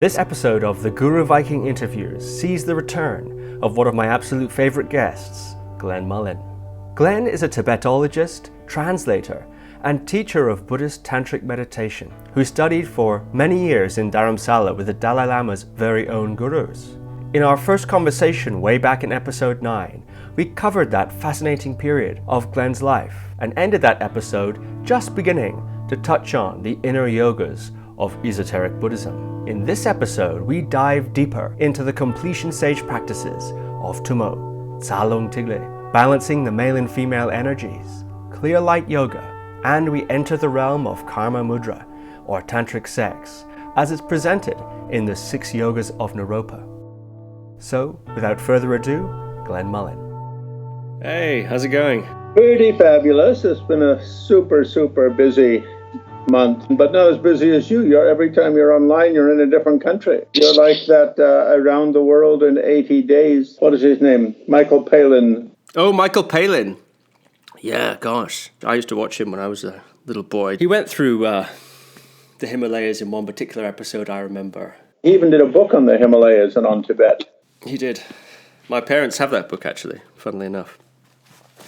This episode of the Guru Viking Interviews sees the return of one of my absolute favourite guests, Glenn Mullin. Glenn is a Tibetologist, translator, and teacher of Buddhist Tantric meditation, who studied for many years in Dharmsala with the Dalai Lama's very own gurus. In our first conversation way back in episode 9, we covered that fascinating period of Glenn's life and ended that episode just beginning to touch on the inner yogas of esoteric Buddhism. In this episode, we dive deeper into the completion stage practices of Tummo, Tsalung Tigle, balancing the male and female energies, clear light yoga, and we enter the realm of Karmamudra, or Tantric sex, as it's presented in the Six Yogas of Naropa. So, without further ado, Glenn Mullin. Hey, how's it going? Pretty fabulous. It's been a super busy month, but not as busy as you. Every time you're online, you're in a different country. You're like that around the world in 80 days. What is his name? Michael Palin. Oh, Michael Palin. Yeah, gosh. I used to watch him when I was a little boy. He went through the Himalayas in one particular episode, I remember. He even did a book on the Himalayas and on Tibet. He did. My parents have that book, actually, funnily enough.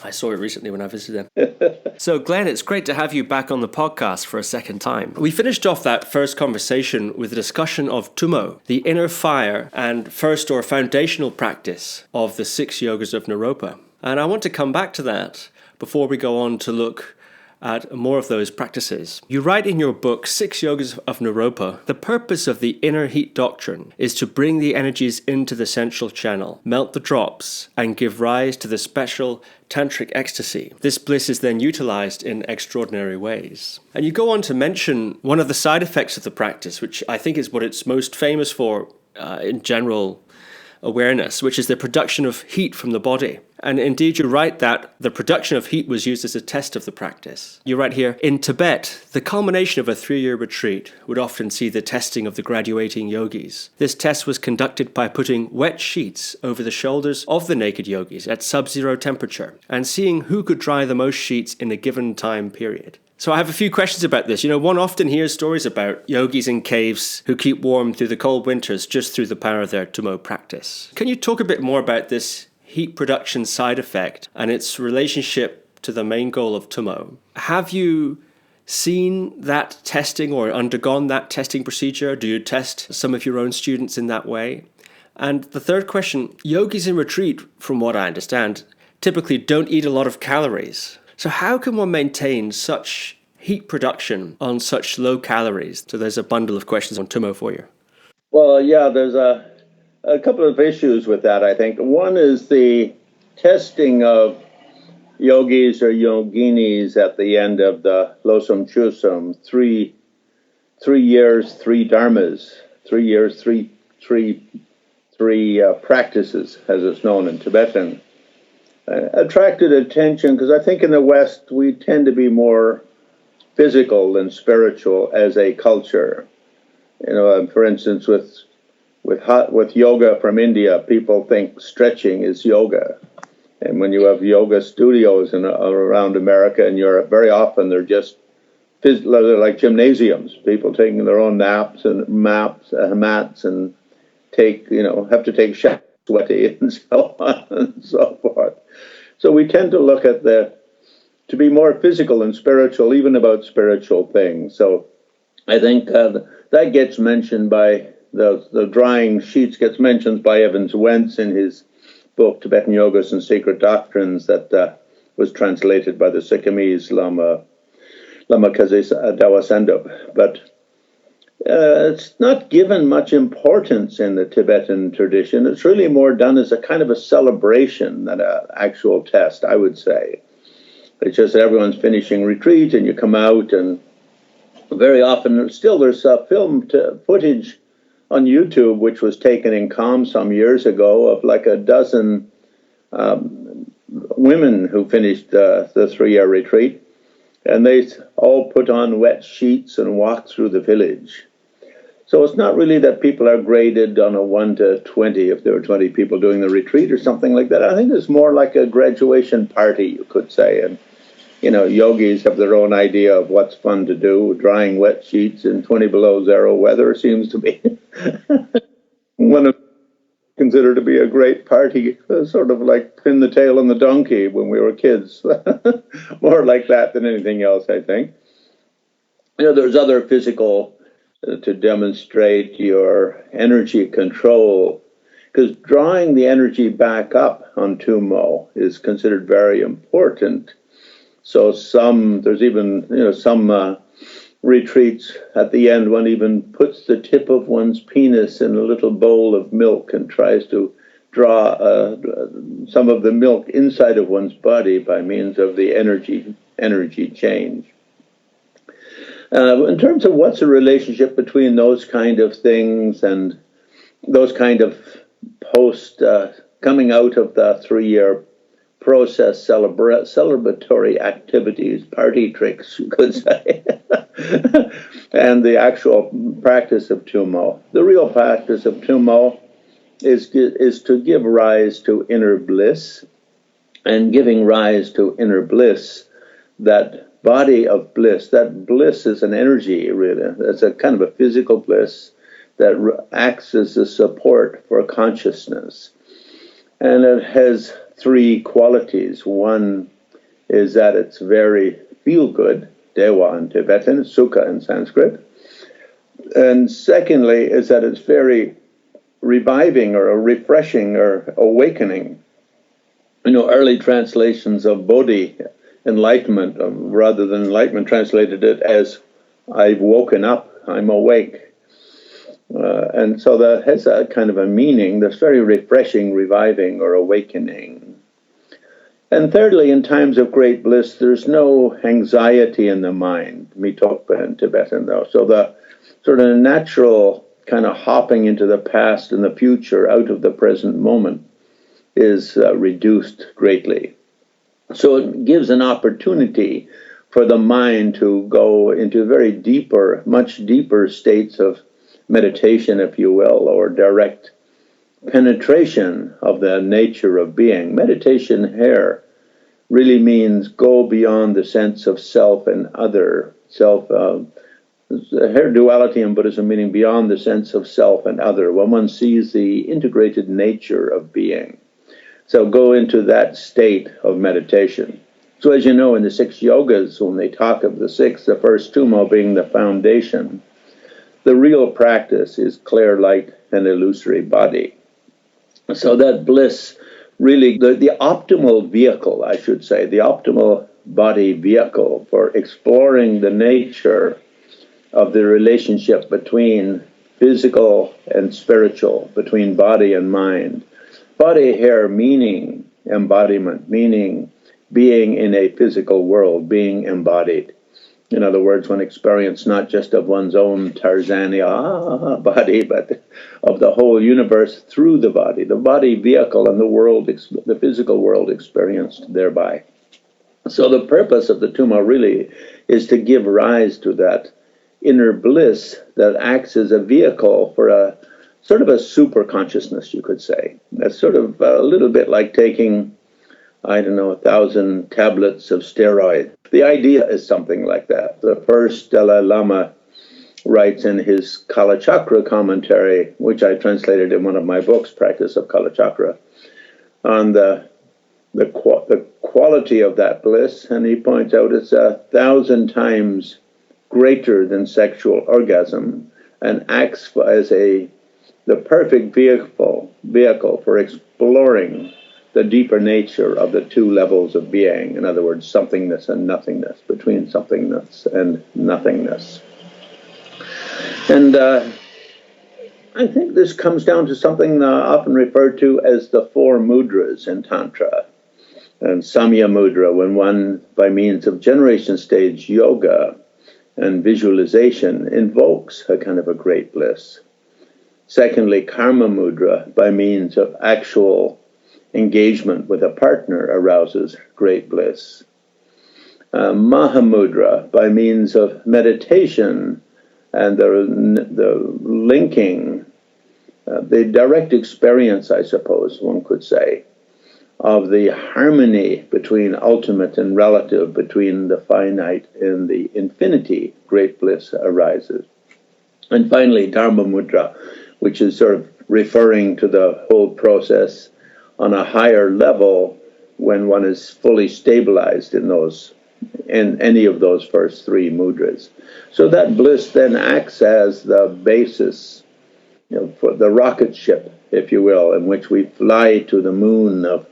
I saw it recently when I visited them. So, Glenn, it's great to have you back on the podcast for a second time. We finished off that first conversation with a discussion of Tummo, the inner fire and first or foundational practice of the Six Yogas of Naropa. And I want to come back to that before we go on to look at more of those practices. You write in your book, Six Yogas of Naropa, the purpose of the inner heat doctrine is to bring the energies into the central channel, melt the drops, and give rise to the special tantric ecstasy. This bliss is then utilized in extraordinary ways. And you go on to mention one of the side effects of the practice, which I think is what it's most famous for in general awareness, which is the production of heat from the body. And indeed, you write that the production of heat was used as a test of the practice. You write here, in Tibet, the culmination of a 3-year retreat would often see the testing of the graduating yogis. This test was conducted by putting wet sheets over the shoulders of the naked yogis at sub-zero temperature and seeing who could dry the most sheets in a given time period. So I have a few questions about this. One often hears stories about yogis in caves who keep warm through the cold winters just through the power of their Tummo practice. Can you talk a bit more about this heat production side effect and its relationship to the main goal of Tummo? Have you seen that testing or undergone that testing procedure? Do you test some of your own students in that way? And the third question, yogis in retreat, from what I understand, typically don't eat a lot of calories. So how can one maintain such heat production on such low calories? So there's a bundle of questions on Tummo for you. Well, yeah, there's a couple of issues with that, I think. One is the testing of yogis or yoginis at the end of the Losum Chusum, 3 years, 3 dharmas, 3 years, three practices, as it's known in Tibetan. Attracted attention because I think in the West we tend to be more physical than spiritual as a culture. For instance, with yoga from India, people think stretching is yoga, and when you have yoga studios around America and Europe, very often they're just they're like gymnasiums. People taking their own naps and mats and have to take showers sweaty and so on and so forth. So we tend to look at to be more physical and spiritual, even about spiritual things. So I think that gets mentioned by the drying sheets gets mentioned by Evans Wentz in his book, Tibetan Yogas and Secret Doctrines, that was translated by the Sikkimese Lama Dawasendub. But it's not given much importance in the Tibetan tradition. It's really more done as a kind of a celebration than an actual test, I would say. It's just that everyone's finishing retreat and you come out, and very often there's film footage on YouTube, which was taken in Kham some years ago, of like a dozen women who finished the 3-year retreat, and they all put on wet sheets and walked through the village. So it's not really that people are graded on a 1 to 20 if there were 20 people doing the retreat or something like that. I think it's more like a graduation party, you could say. And yogis have their own idea of what's fun to do. Drying wet sheets in 20 below zero weather seems to be one of considered to be a great party, sort of like pin the tail on the donkey when we were kids. More like that than anything else, I think. There's other physical to demonstrate your energy control, because drawing the energy back up on Tummo is considered very important. So there's even, some retreats at the end, one even puts the tip of one's penis in a little bowl of milk and tries to draw some of the milk inside of one's body by means of the energy change. In terms of what's the relationship between those kind of things and those kind of coming out of the 3-year process, celebratory activities, party tricks, you could say, and the actual practice of Tummo. The real practice of Tummo is to give rise to inner bliss, and giving rise to inner bliss, that body of bliss. That bliss is an energy, really. It's a kind of a physical bliss that acts as a support for consciousness. And it has 3 qualities. One is that it's very feel-good, dewa in Tibetan, sukha in Sanskrit. And secondly is that it's very reviving or refreshing or awakening. Early translations of Bodhi, enlightenment, rather than enlightenment, translated it as I've woken up, I'm awake. And so that has a kind of a meaning that's very refreshing, reviving, or awakening. And thirdly, in times of great bliss, there's no anxiety in the mind, mitopa in Tibetan though. So the sort of natural kind of hopping into the past and the future out of the present moment is reduced greatly. So it gives an opportunity for the mind to go into very deeper, much deeper states of meditation, if you will, or direct penetration of the nature of being. Meditation here really means go beyond the sense of self and other. Here duality in Buddhism meaning beyond the sense of self and other, when one sees the integrated nature of being. So go into that state of meditation. So as you know, in the 6 yogas, when they talk of the 6, the first Tummo being the foundation, the real practice is clear light and illusory body. So that bliss, really, the optimal vehicle, I should say, the optimal body vehicle for exploring the nature of the relationship between physical and spiritual, between body and mind. Body here meaning embodiment, meaning being in a physical world, being embodied. In other words, one experience not just of one's own Tarzania body, but of the whole universe through the body vehicle, and the world, the physical world experienced thereby. So the purpose of the Tummo really is to give rise to that inner bliss that acts as a vehicle for a sort of a super consciousness, you could say. That's sort of a little bit like taking, 1,000 tablets of steroid. The idea is something like that. The first Dalai Lama writes in his Kalachakra commentary, which I translated in one of my books, Practice of Kalachakra, on the quality of that bliss, and he points out it's 1,000 times greater than sexual orgasm and acts as the perfect vehicle for exploring the deeper nature of the 2 levels of being. In other words, somethingness and nothingness, between somethingness and nothingness. And I think this comes down to something often referred to as the 4 mudras in Tantra. And Samya Mudra, when one, by means of generation stage yoga and visualization, invokes a kind of a great bliss. Secondly, Karmamudra, by means of actual engagement with a partner, arouses great bliss. Mahamudra, by means of meditation and the linking, the direct experience, I suppose one could say, of the harmony between ultimate and relative, between the finite and the infinity, great bliss arises. And finally, Dharmamudra, which is sort of referring to the whole process on a higher level when one is fully stabilized in any of those first three mudras. So that bliss then acts as the basis, for the rocket ship, if you will, in which we fly to the moon of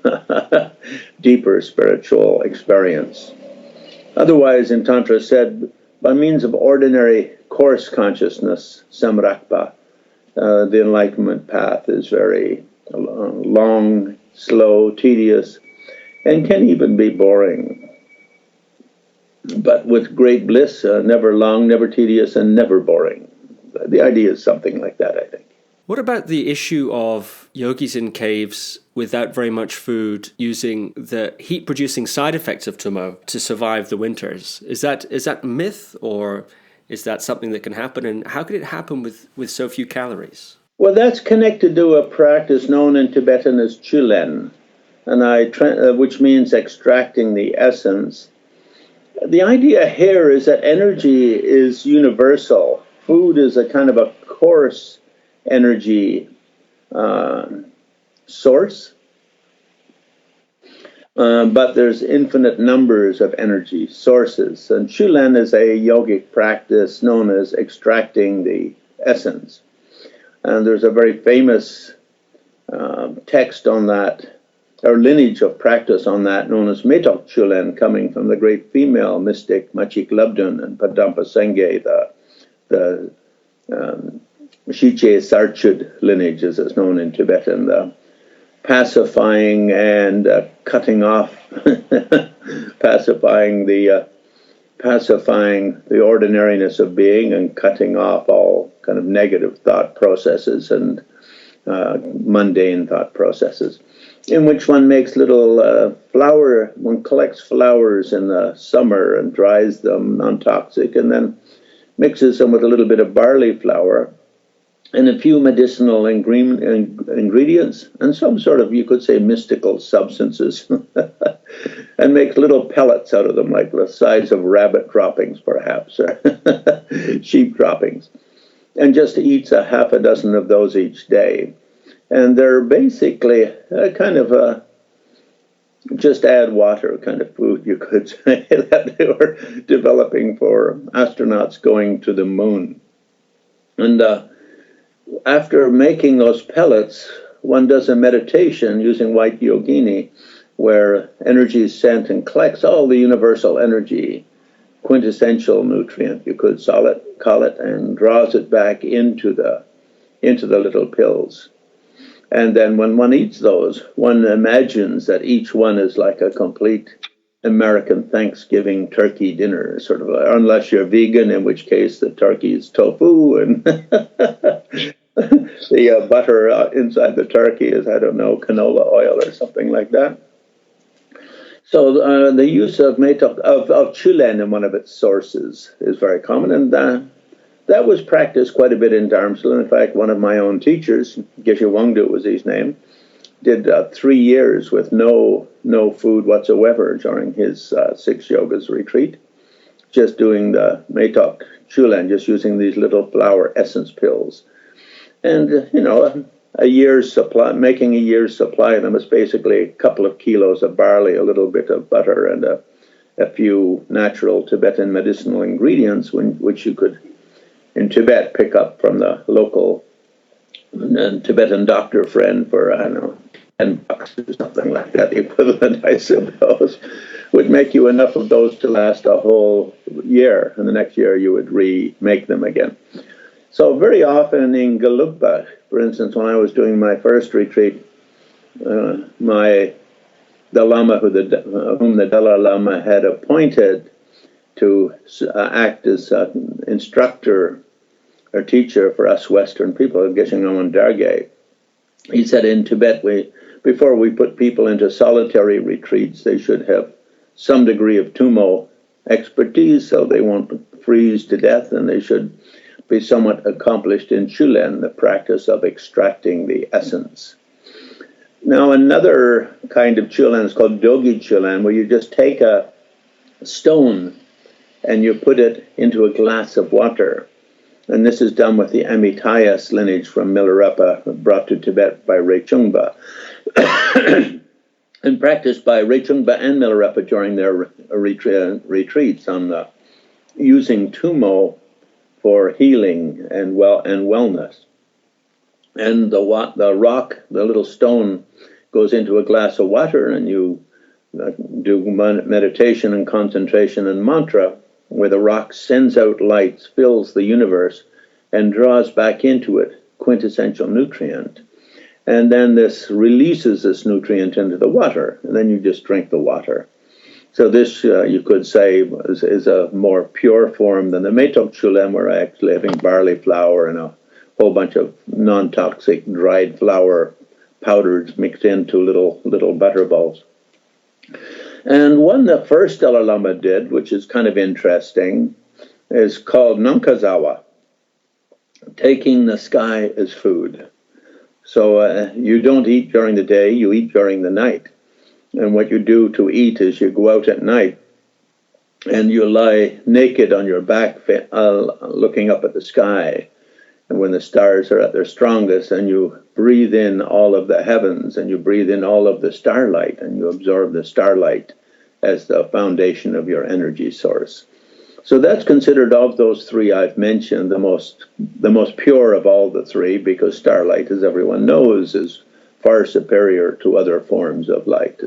deeper spiritual experience. Otherwise, in Tantra said, by means of ordinary coarse consciousness, samrakpa, the enlightenment path is very long, slow, tedious, and can even be boring. But with great bliss, never long, never tedious, and never boring. The idea is something like that, I think. What about the issue of yogis in caves without very much food using the heat-producing side effects of Tummo to survive the winters? Is that myth, or is that something that can happen? And how could it happen with so few calories? Well, that's connected to a practice known in Tibetan as chulen, which means extracting the essence. The idea here is that energy is universal. Food is a kind of a coarse energy source, but there's infinite numbers of energy sources. And chulen is a yogic practice known as extracting the essence. And there's a very famous text on that, or lineage of practice on that, known as Metok Chulen, coming from the great female mystic Machik Labdun and Padampa Sengye, the Shiche Sarchud lineage, as it's known in Tibetan, the pacifying and cutting off, pacifying the ordinariness of being and cutting off all kind of negative thought processes and mundane thought processes, in which one makes little one collects flowers in the summer and dries them non-toxic, and then mixes them with a little bit of barley flour and a few medicinal ingredients and some sort of, you could say, mystical substances, and makes little pellets out of them, like the size of rabbit droppings, perhaps, or sheep droppings, and just eats a half a dozen of those each day. And they're basically a kind of just add water kind of food, you could say, that they were developing for astronauts going to the moon. And after making those pellets, one does a meditation using white yogini, where energy is sent and collects all the universal energy, quintessential nutrient, you could call it, and draws it back into the little pills. And then when one eats those, one imagines that each one is like a complete American Thanksgiving turkey dinner, sort of, unless you're vegan, in which case the turkey is tofu, and the butter inside the turkey is, I don't know, canola oil or something like that. So the use of chulen in one of its sources is very common, and that was practiced quite a bit in Dharmsala. In fact, one of my own teachers, Geshe Wangdu was his name, did 3 years with no food whatsoever during his 6 yogas retreat, just doing the Metok Chulen, just using these little flower essence pills. And, a year's supply, making a year's supply of them is basically a couple of kilos of barley, a little bit of butter, and a few natural Tibetan medicinal ingredients, which you could, in Tibet, pick up from the local Tibetan doctor friend for, I don't know, $10 or something like that, the equivalent, I suppose, would make you enough of those to last a whole year, and the next year you would remake them again. So very often in Gelugpa, for instance, when I was doing my first retreat, the Lama whom the Dalai Lama had appointed to act as instructor or teacher for us Western people, Geshe Ngawan Dargay, he said in Tibet, before we put people into solitary retreats, they should have some degree of Tummo expertise so they won't freeze to death, and they should be somewhat accomplished in chulen, the practice of extracting the essence. Now, another kind of Chulen is called Dogi Chulen, where you just take a stone and you put it into a glass of water. And this is done with the Amitas lineage from Milarepa, brought to Tibet by Rechungpa, and practiced by Rechungpa and Milarepa during their retreats on using Tummo for healing and wellness. And the rock, the little stone, goes into a glass of water, and you do meditation and concentration and mantra, where the rock sends out lights, fills the universe, and draws back into it quintessential nutrient. And then this releases this nutrient into the water, and then you just drink the water. So this, you could say, is a more pure form than the Metok Chulen, where I actually having barley flour and a whole bunch of non-toxic dried flour powders mixed into little butter balls. And one the first Dalai Lama did, which is kind of interesting, is called Namkazawa, taking the sky as food. So you don't eat during the day, you eat during the night. And what you do to eat is you go out at night and you lie naked on your back looking up at the sky. And when the stars are at their strongest, and you breathe in all of the heavens, and you breathe in all of the starlight, and you absorb the starlight as the foundation of your energy source. So that's considered, of those three I've mentioned, the most pure of all the three, because starlight, as everyone knows, is far superior to other forms of light.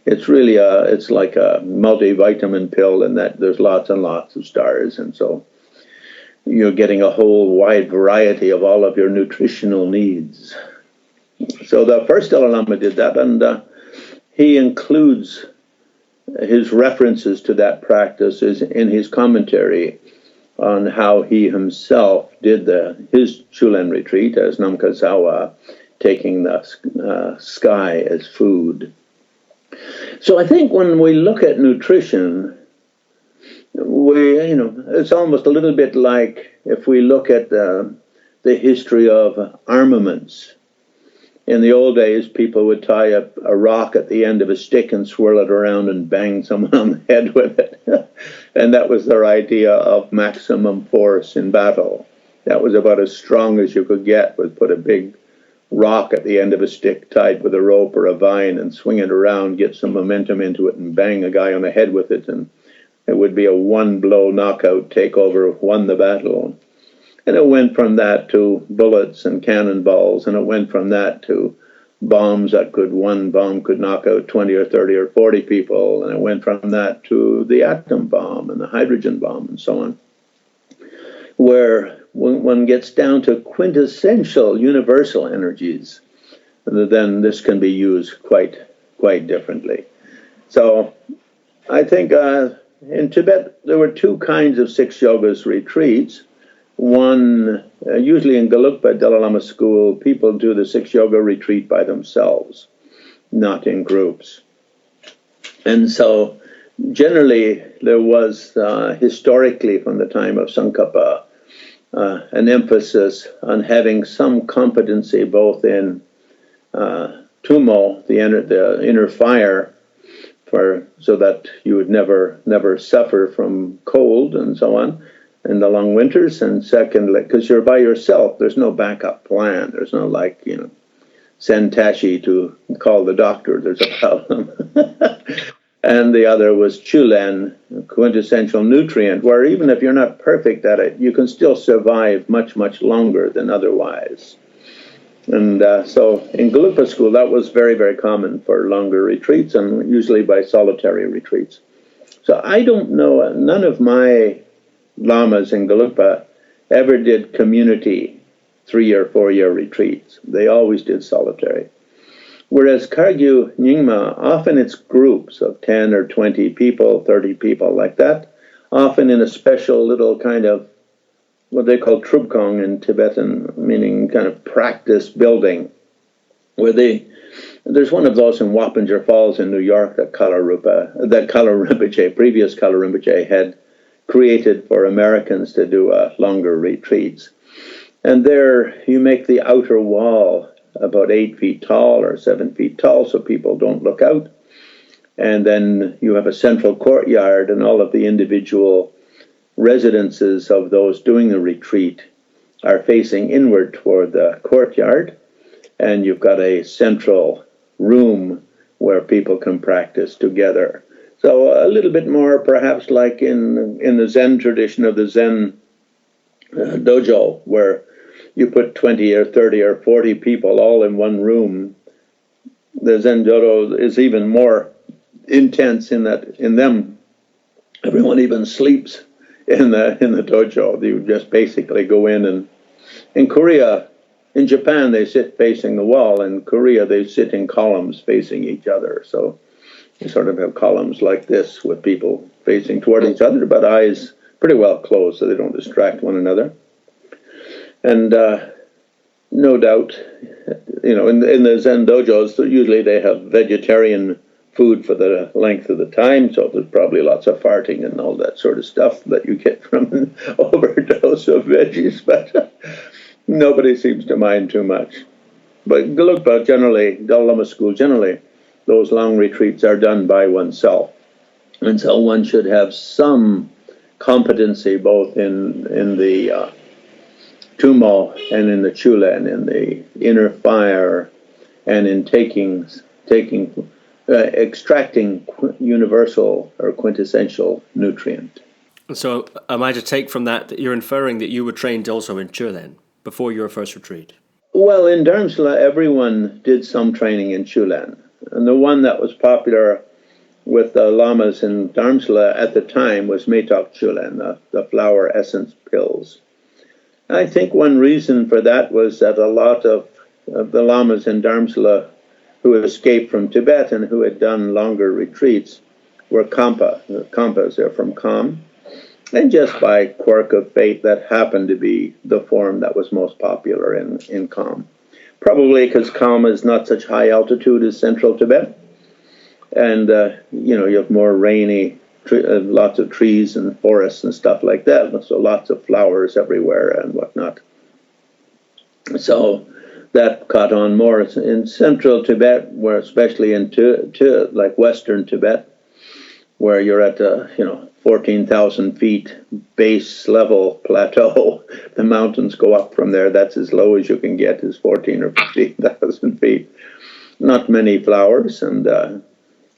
It's really it's like a multivitamin pill in that there's lots and lots of stars, and so you're getting a whole wide variety of all of your nutritional needs. So the first Dalai Lama did that, and he includes his references to that practice is in his commentary on how he himself did his Chulen retreat as Namkazawa, taking the sky as food. So I think when we look at nutrition, it's almost a little bit like if we look at the history of armaments. In the old days, people would tie a rock at the end of a stick and swirl it around and bang someone on the head with it. And that was their idea of maximum force in battle. That was about as strong as you could get, was put a big rock at the end of a stick tied with a rope or a vine and swing it around, get some momentum into it, and bang a guy on the head with it. And it would be a one-blow knockout, takeover, won the battle. And it went from that to bullets and cannonballs, and it went from that to bombs one bomb could knock out 20 or 30 or 40 people, and it went from that to the atom bomb and the hydrogen bomb and so on, where when one gets down to quintessential universal energies, then this can be used quite differently. So I think in Tibet there were two kinds of Six Yogas retreats. One, usually in Gelugpa Dalai Lama school, people do the Six Yoga retreat by themselves, not in groups. And so generally there was historically from the time of Tsongkhapa an emphasis on having some competency both in Tummo, the inner fire, so that you would never suffer from cold and so on in the long winters, and secondly, because you're by yourself, there's no backup plan. There's no send Tashi to call the doctor, there's a problem. And the other was Chulen, quintessential nutrient, where even if you're not perfect at it, you can still survive much, much longer than otherwise. And so in Gelugpa school, that was very, very common for longer retreats, and usually by solitary retreats. So I don't know, none of my lamas in Gelugpa ever did community 3 or 4 year retreats. They always did solitary. Whereas Kagyu Nyingma, often it's groups of 10 or 20 people, 30 people like that, often in a special little kind of what they call trubkong in Tibetan, meaning kind of practice building, where there's one of those in Wappinger Falls in New York that Kala Rinpoche, previous Kala Rinpoche, had created for Americans to do longer retreats. And there you make the outer wall about 8 feet tall or 7 feet tall, so people don't look out. And then you have a central courtyard, and all of the individual residences of those doing the retreat are facing inward toward the courtyard. And you've got a central room where people can practice together. So a little bit more perhaps like in the Zen tradition of the Zen dojo, where you put 20 or 30 or 40 people all in one room. The Zen dojo is even more intense in that in them everyone even sleeps in the dojo. You just basically go in Korea, in Japan they sit facing the wall. In Korea they sit in columns facing each other. So you sort of have columns like this with people facing toward each other, but eyes pretty well closed so they don't distract one another. And no doubt, in the Zen dojos, usually they have vegetarian food for the length of the time, so there's probably lots of farting and all that sort of stuff that you get from an overdose of veggies, but nobody seems to mind too much. But Gelugpa generally, Dalai Lama school generally, those long retreats are done by oneself. And so one should have some competency both in the Tummo and in the Chulen, in the inner fire, and in extracting universal or quintessential nutrient. So am I to take from that you're inferring that you were trained also in Chulen before your first retreat? Well, in Dharmsala, everyone did some training in Chulen. And the one that was popular with the lamas in Dharmsala at the time was Metok Chulen, the flower essence pills. I think one reason for that was that a lot of the lamas in Dharmsala who escaped from Tibet and who had done longer retreats were Kampa. The Kampas are from Kham. And just by quirk of fate, that happened to be the form that was most popular in Kham. Probably because Kham is not such high altitude as central Tibet. And, you have more rainy, lots of trees and forests and stuff like that. So lots of flowers everywhere and whatnot. So that caught on more in central Tibet, where especially in like western Tibet, where you're at 14,000 feet base level plateau. The mountains go up from there. That's as low as you can get, is 14 or 15,000 feet. Not many flowers, and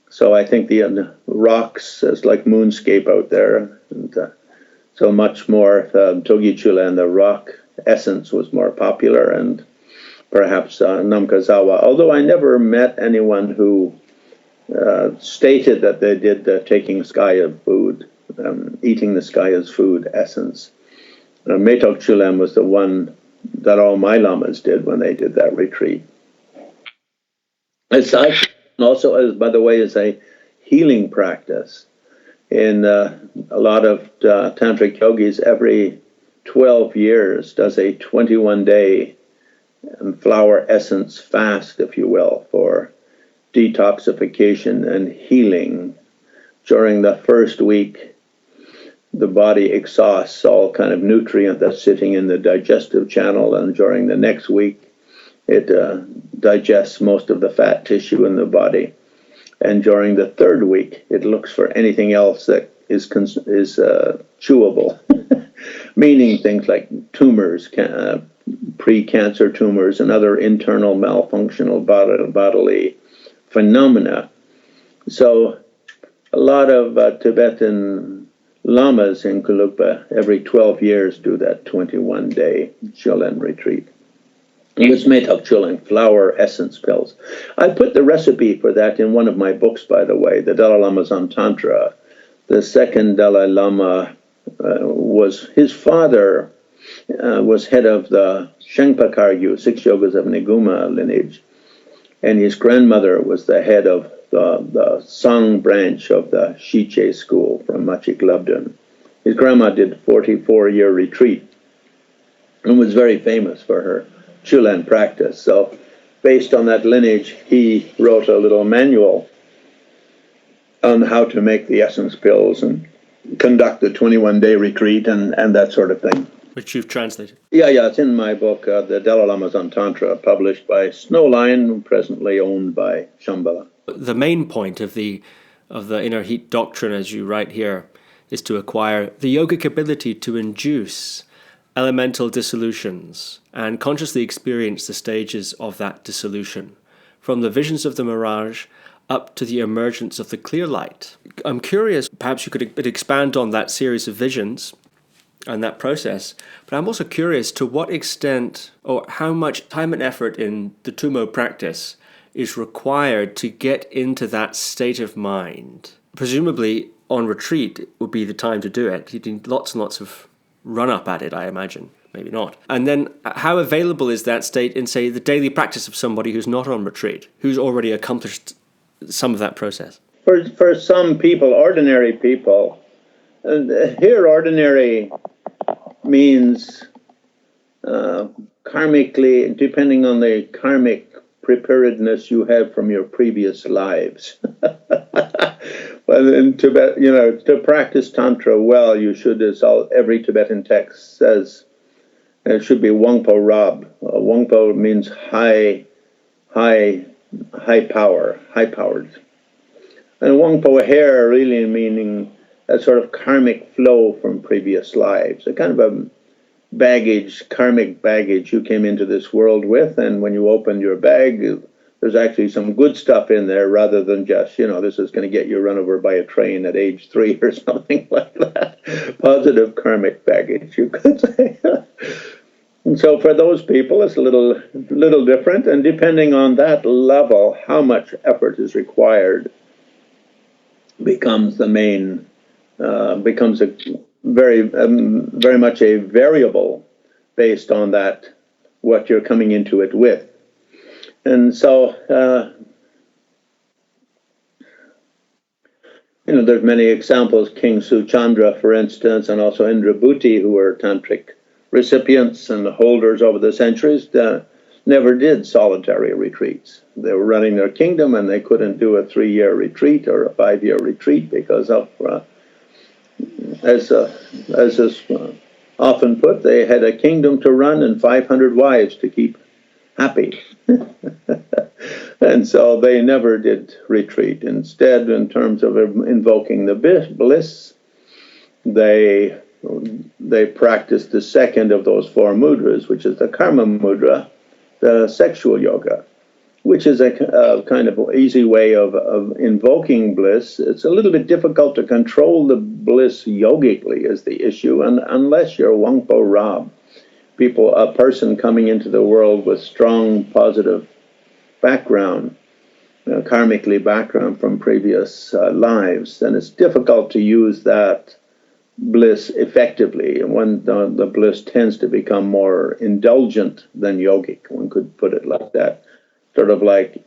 so I think the rocks is like moonscape out there, and so much more Togi Chulen, the rock essence was more popular, and perhaps Namkazawa, although I never met anyone who stated that they did taking the sky as food, eating the sky as food essence. Metok Chulen was the one that all my lamas did when they did that retreat. It's also, by the way, is a healing practice. In a lot of tantric yogis, every 12 years does a 21-day flower essence fast, if you will, for detoxification and healing. During the first week, the body exhausts all kind of nutrient that's sitting in the digestive channel, and during the next week, it digests most of the fat tissue in the body. And during the third week, it looks for anything else that is chewable, meaning things like tumors, pre-cancer tumors, and other internal malfunctional bodily phenomena. So a lot of Tibetan lamas in Gelugpa every 12 years do that 21-day Chulen retreat. It's Metok Chulen, flower essence pills. I put the recipe for that in one of my books, by the way, the Dalai Lama's on Tantra. The second Dalai Lama his father was head of the Shengpa Kargyu, Six Yogas of Naropa lineage, and his grandmother was the head of the Song branch of the Shiche school from Machik Labdun. His grandma did a 44-year retreat and was very famous for her Chulen practice. So based on that lineage, he wrote a little manual on how to make the essence pills and conduct the 21-day retreat and that sort of thing. which you've translated. Yeah, it's in my book, The Dalai Lama's on Tantra, published by Snowline, presently owned by Shambhala. The main point of the inner heat doctrine, as you write here, is to acquire the yogic ability to induce elemental dissolutions and consciously experience the stages of that dissolution, from the visions of the mirage up to the emergence of the clear light. I'm curious, perhaps you could expand on that series of visions and that process, but I'm also curious to what extent or how much time and effort in the Tummo practice is required to get into that state of mind. Presumably on retreat would be the time to do it. You need lots and lots of run up at it, I imagine. Maybe not. And then how available is that state in, say, the daily practice of somebody who's not on retreat, who's already accomplished some of that process? For some people, ordinary people, here ordinary means karmically, depending on the karmic preparedness you have from your previous lives. Well, in Tibet, to practice Tantra well, you should, as every Tibetan text says, it should be Wangpo Rab. Wangpo means high power, high-powered. And Wangpo Hair really meaning a sort of karmic flow from previous lives, a kind of a baggage, karmic baggage you came into this world with, and when you open your bag, there's actually some good stuff in there rather than just, this is going to get you run over by a train at age 3 or something like that. Positive karmic baggage, you could say. And so for those people, it's a little different, and depending on that level, how much effort is required becomes a very much a variable based on that, what you're coming into it with. And so, there's many examples, King Suchandra, for instance, and also Indrabhuti, who were tantric recipients and holders over the centuries, never did solitary retreats. They were running their kingdom, and they couldn't do a 3-year retreat or a 5-year retreat because of, as is often put, they had a kingdom to run and 500 wives to keep happy. And so they never did retreat. Instead, in terms of invoking the bliss, they practiced the second of those 4 mudras, which is the Karmamudra, the sexual yoga, which is a kind of easy way of invoking bliss. It's a little bit difficult to control the bliss yogically is the issue, and unless you're Wangpo Rab, a person coming into the world with strong positive background, karmically background from previous lives, then it's difficult to use that bliss effectively. And when the bliss tends to become more indulgent than yogic, one could put it like that. Sort of like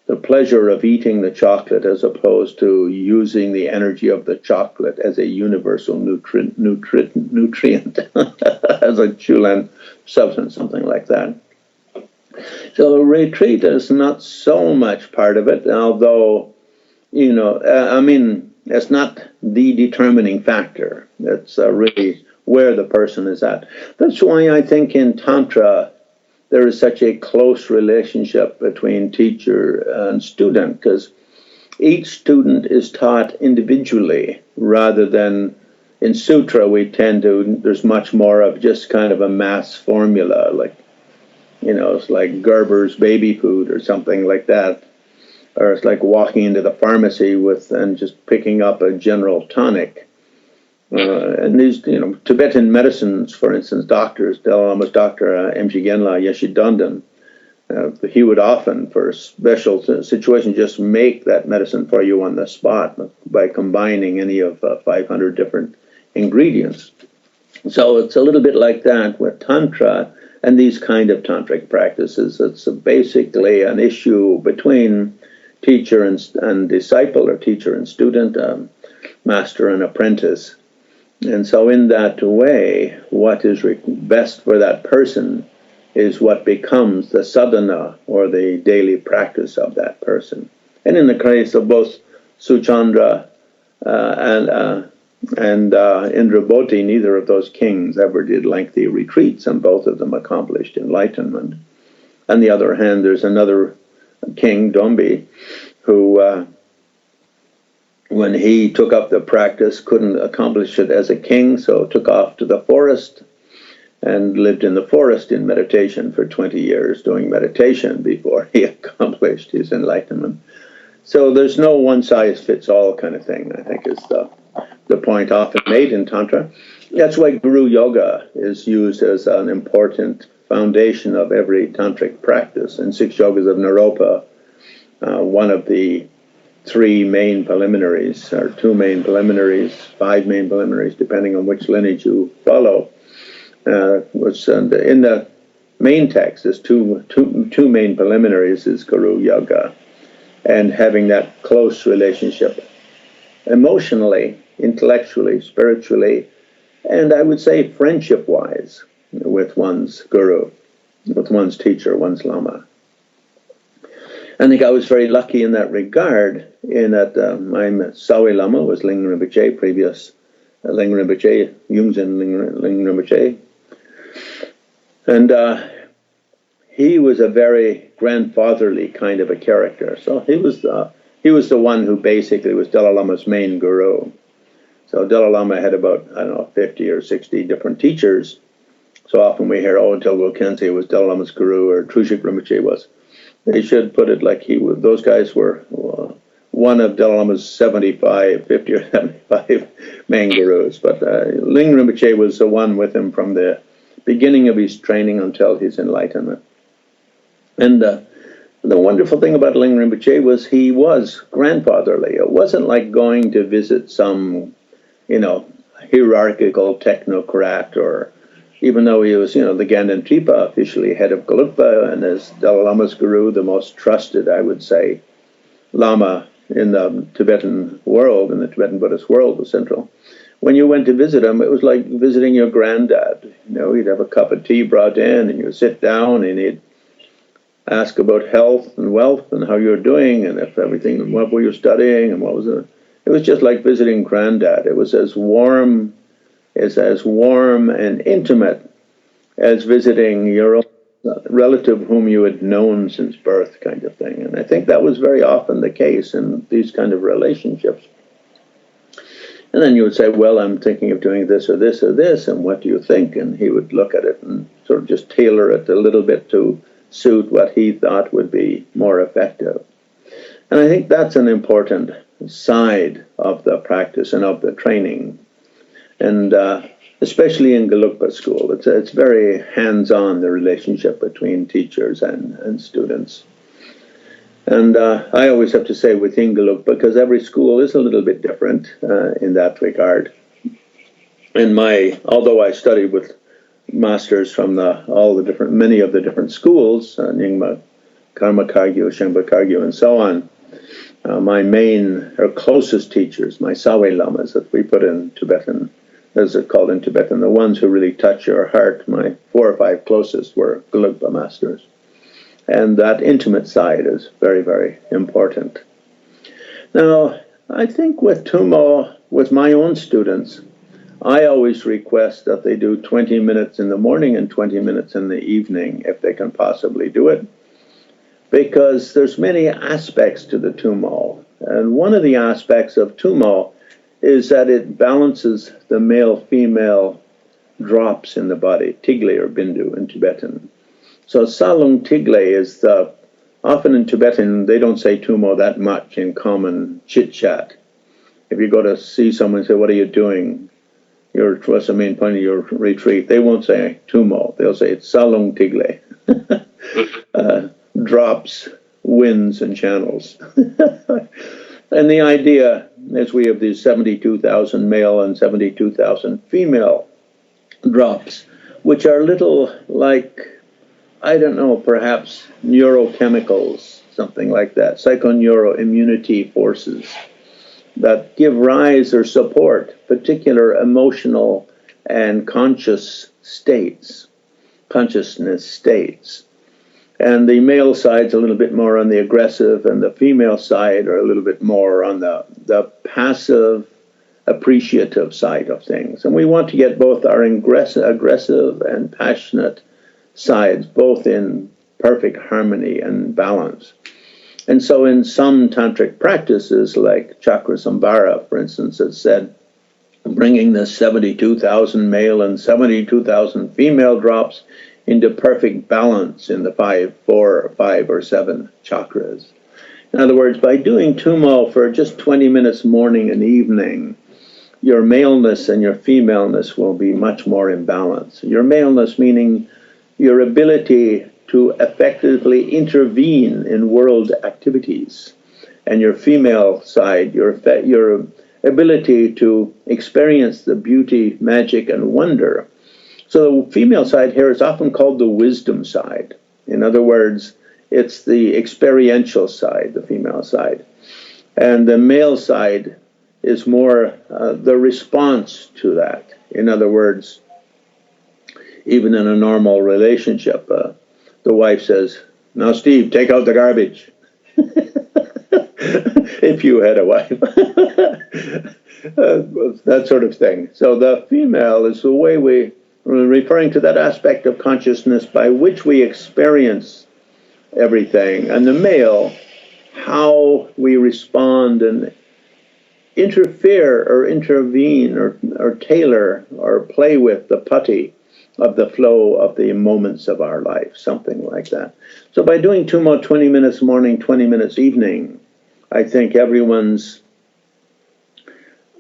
the pleasure of eating the chocolate as opposed to using the energy of the chocolate as a universal nutrient as a Chulan substance, something like that. So retreat is not so much part of it, although, it's not the determining factor. It's really where the person is at. That's why I think in Tantra, there is such a close relationship between teacher and student, because each student is taught individually rather than in sutra there's much more of just kind of a mass formula, like, it's like Gerber's baby food or something like that. Or it's like walking into the pharmacy and just picking up a general tonic. And these, Tibetan medicines, for instance, doctors, Dalai Lama's doctor, M.G. Genla Yeshe Dandan, he would often, for special situations, just make that medicine for you on the spot by combining any of 500 different ingredients. So it's a little bit like that with Tantra and these kind of tantric practices. It's basically an issue between teacher and disciple, or teacher and student, master and apprentice. And so in that way, what is best for that person is what becomes the sadhana, or the daily practice of that person. And in the case of both Suchandra and And in Rinpoche, neither of those kings ever did lengthy retreats, and both of them accomplished enlightenment. On the other hand, there's another king, Dombi, who, when he took up the practice, couldn't accomplish it as a king, so took off to the forest and lived in the forest in meditation for 20 years, doing meditation before he accomplished his enlightenment. So there's no one-size-fits-all kind of thing, I think, is the point often made in Tantra. That's why Guru Yoga is used as an important foundation of every Tantric practice. In Six Yogas of Naropa, one of the three main preliminaries, or two main preliminaries, five main preliminaries, depending on which lineage you follow, was in the main text. There's two main preliminaries is Guru Yoga, and having that close relationship emotionally, intellectually, spiritually, and I would say friendship-wise with one's guru, with one's teacher, one's Lama. I think I was very lucky in that regard, in that my Sawi Lama was Ling Rinpoche, previous Ling Rinpoche, Yungzin Ling Rinpoche. And he was a very grandfatherly kind of a character. So he was the one who basically was Dalai Lama's main guru. So Dalai Lama had about, 50 or 60 different teachers. So often we hear, Dilgo Khyentse was Dalai Lama's guru, or Trushik Rinpoche was. They should put it like those guys were one of Dalai Lama's 50 or 75 main gurus. But Ling Rinpoche was the one with him from the beginning of his training until his enlightenment. And the wonderful thing about Ling Rinpoche was he was grandfatherly. It wasn't like going to visit some, hierarchical technocrat, or even though he was, the Ganden Tripa, officially head of Gelugpa, and as Dalai Lama's guru, the most trusted, I would say, Lama in the Tibetan world, in the Tibetan Buddhist world, was central. When you went to visit him, it was like visiting your granddad. He'd have a cup of tea brought in, and you'd sit down, and he'd ask about health and wealth and how you're doing, and if everything, and what were you studying, and what was it. It was just like visiting granddad. It was as warm and intimate as visiting your own relative whom you had known since birth, kind of thing. And I think that was very often the case in these kind of relationships. And then you would say, well, I'm thinking of doing this or this or this, and what do you think? And he would look at it and sort of just tailor it a little bit to suit what he thought would be more effective. And I think that's an important side of the practice and of the training. And especially in Gelugpa school, it's very hands-on, the relationship between teachers and students. And I always have to say within Gelugpa, because every school is a little bit different in that regard. And although I studied with masters from many of the different schools, Nyingma, Karma Kagyu, Shenpa Kagyu, and so on, my main or closest teachers, my Sawe Lamas that we put in Tibetan, as it's called in Tibetan, the ones who really touch your heart, my 4 or 5 closest were Gelugpa masters. And that intimate side is very, very important. Now, I think with Tummo, with my own students, I always request that they do 20 minutes in the morning and 20 minutes in the evening, if they can possibly do it, because there's many aspects to the Tummo. And one of the aspects of Tummo is that it balances the male-female drops in the body, tigle or bindu in Tibetan. So salung tigle is often in Tibetan, they don't say Tummo that much in common chit-chat. If you go to see someone and say, what are you doing? What's the main point of your retreat? They won't say Tummo. They'll say it's salung tigle. Drops, winds, and channels. And the idea is we have these 72,000 male and 72,000 female drops, which are little like, I don't know, perhaps neurochemicals, something like that, psychoneuroimmunity forces that give rise or support particular emotional and consciousness states. And the male side's a little bit more on the aggressive, and the female side are a little bit more on the passive, appreciative side of things. And we want to get both our aggressive and passionate sides both in perfect harmony and balance. And so in some tantric practices, like Chakra Samvara, for instance, it's said, bringing the 72,000 male and 72,000 female drops into perfect balance in the 4, 5, or 7 chakras. In other words, by doing Tummo for just 20 minutes morning and evening, your maleness and your femaleness will be much more in balance. Your maleness meaning your ability to effectively intervene in world activities, and your female side, your ability to experience the beauty, magic, and wonder. So the female side here is often called the wisdom side. In other words, it's the experiential side, the female side. And the male side is more the response to that. In other words, even in a normal relationship, the wife says, "Now, Steve, take out the garbage." If you had a wife. That sort of thing. So the female is the way we're referring to that aspect of consciousness by which we experience everything. And the male, how we respond and interfere or intervene or tailor or play with the putty of the flow of the moments of our life, something like that. So by doing Tummo 20 minutes morning, 20 minutes evening, I think everyone's,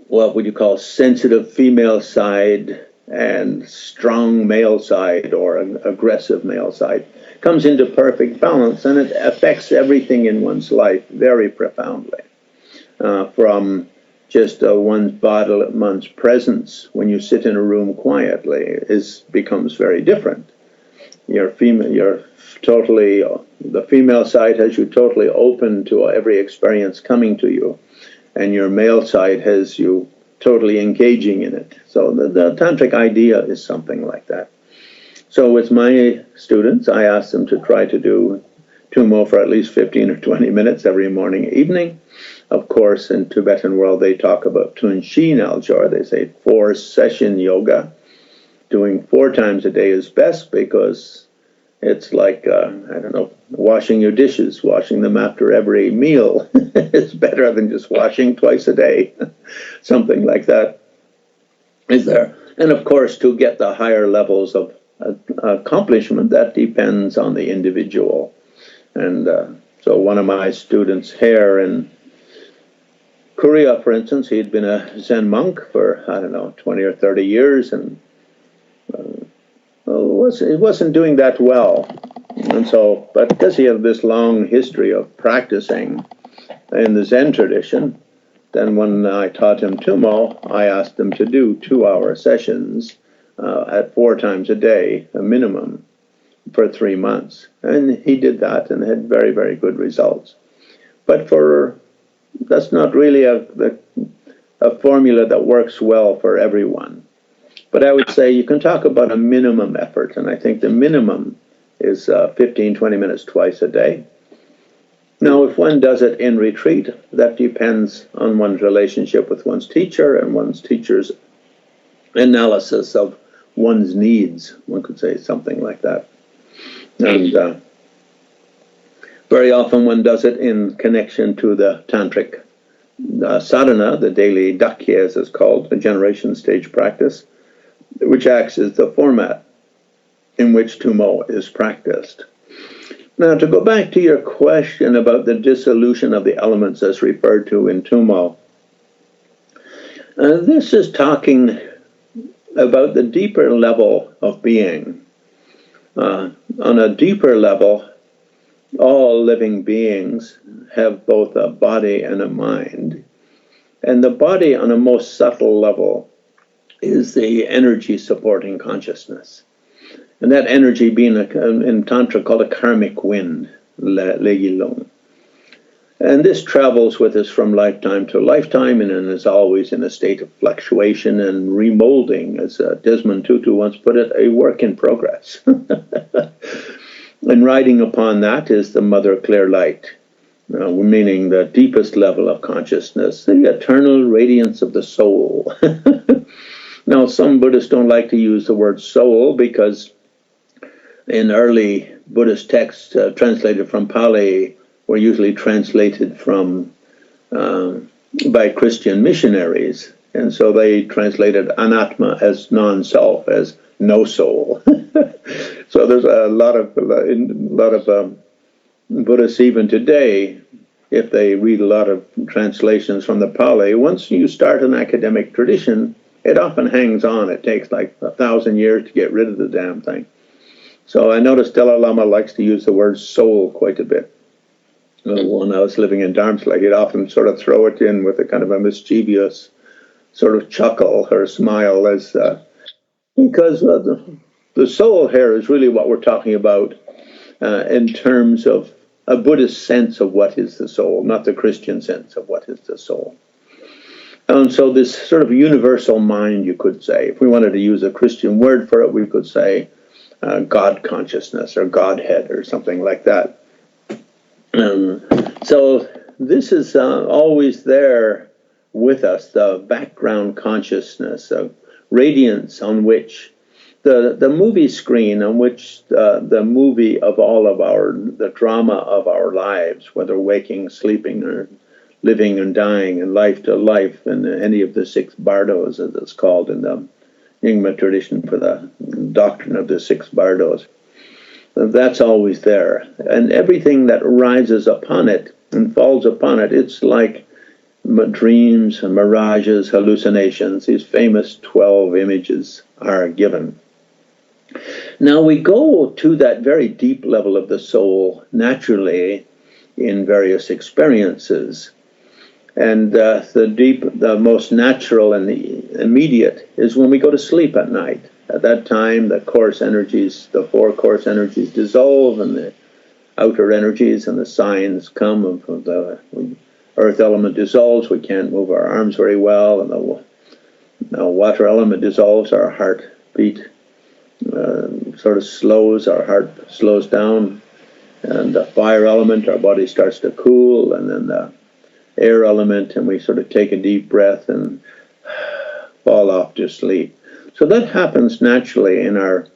what would you call, sensitive female side and strong male side or an aggressive male side comes into perfect balance, and it affects everything in one's life very profoundly. From just one's body, one's presence when you sit in a room quietly becomes very different. The female side has you totally open to every experience coming to you, and your male side has you totally engaging in it. So the tantric idea is something like that. So with my students, I ask them to try to do Tummo for at least 15 or 20 minutes every morning, evening. Of course, in Tibetan world, they talk about Tunshi Naljor. They say 4-session yoga. Doing 4 times a day is best because it's like, washing your dishes, washing them after every meal. It's better than just washing twice a day. Something like that is there. And of course, to get the higher levels of accomplishment, that depends on the individual. And so one of my students here in Korea, for instance, he'd been a Zen monk for, 20 or 30 years, and he wasn't doing that well. And so, but because he had this long history of practicing in the Zen tradition, then when I taught him Tummo, I asked him to do 2-hour sessions at 4 times a day, a minimum, for 3 months. And he did that and had very, very good results. But that's not really a formula that works well for everyone. But I would say you can talk about a minimum effort, and I think the minimum is 15, 20 minutes twice a day. Now, if one does it in retreat, that depends on one's relationship with one's teacher and one's teacher's analysis of one's needs. One could say something like that. And very often one does it in connection to the Tantric sadhana, the daily dakya, as it's called, the generation stage practice, which acts as the format in which Tummo is practiced. Now, to go back to your question about the dissolution of the elements as referred to in Tummo, this is talking about the deeper level of being. On a deeper level, all living beings have both a body and a mind. And the body on a most subtle level is the energy supporting consciousness. And that energy being in Tantra called a karmic wind, legilong. And this travels with us from lifetime to lifetime and is always in a state of fluctuation and remolding, as Desmond Tutu once put it, a work in progress. And riding upon that is the Mother Clear Light. meaning the deepest level of consciousness, the eternal radiance of the soul. Now, some Buddhists don't like to use the word soul because in early Buddhist texts translated from Pali were usually translated from by Christian missionaries, and so they translated anatma as non-self, as no soul. So there's a lot of Buddhists even today, if they read a lot of translations from the Pali, once you start an academic tradition, it often hangs on. It takes like 1,000 years to get rid of the damn thing. So I noticed Dalai Lama likes to use the word soul quite a bit. When I was living in Dharmsala, he'd often sort of throw it in with a kind of a mischievous sort of chuckle or smile, as because the soul here is really what we're talking about in terms of a Buddhist sense of what is the soul, not the Christian sense of what is the soul. And so this sort of universal mind, you could say, if we wanted to use a Christian word for it, we could say God consciousness or Godhead or something like that. So this is always there with us, the background consciousness, a radiance on which the movie screen, on which the movie of all of the drama of our lives, whether waking, sleeping, or living and dying, and life to life, and any of the six bardos, as it's called in the Nyingma tradition for the doctrine of the six bardos. That's always there. And everything that rises upon it and falls upon it, it's like dreams, mirages, hallucinations. These famous 12 images are given. Now we go to that very deep level of the soul naturally in various experiences. And the most natural and the immediate is when we go to sleep at night. At that time, the four coarse energies dissolve, and the outer energies and the signs come of the earth element dissolves. We can't move our arms very well, and the water element dissolves. Our heartbeat sort of slows. Our heart slows down, and the fire element, our body starts to cool, and then the air element, and we sort of take a deep breath and fall off to sleep. So that happens naturally in our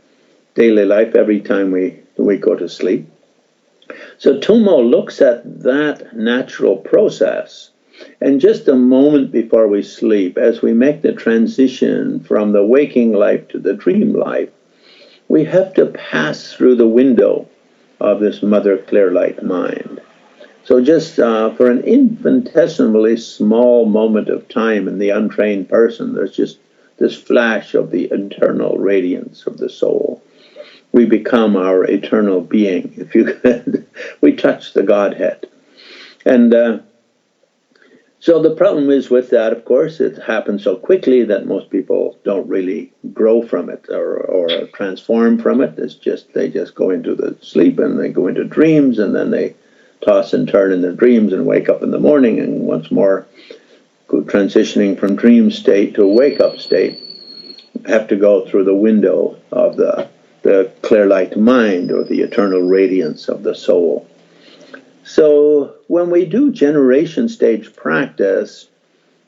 daily life every time we go to sleep. So Tummo looks at that natural process, and just a moment before we sleep, as we make the transition from the waking life to the dream life, we have to pass through the window of this mother clear light mind. So just for an infinitesimally small moment of time in the untrained person, there's just this flash of the internal radiance of the soul. We become our eternal being, if you could. We touch the Godhead. And so the problem is with that, of course, it happens so quickly that most people don't really grow from it or transform from it. It's just, they just go into the sleep and they go into dreams, and then they toss and turn in their dreams and wake up in the morning, and once more go transitioning from dream state to a wake-up state, have to go through the window of the clear light mind, or the eternal radiance of the soul. So when we do generation stage practice,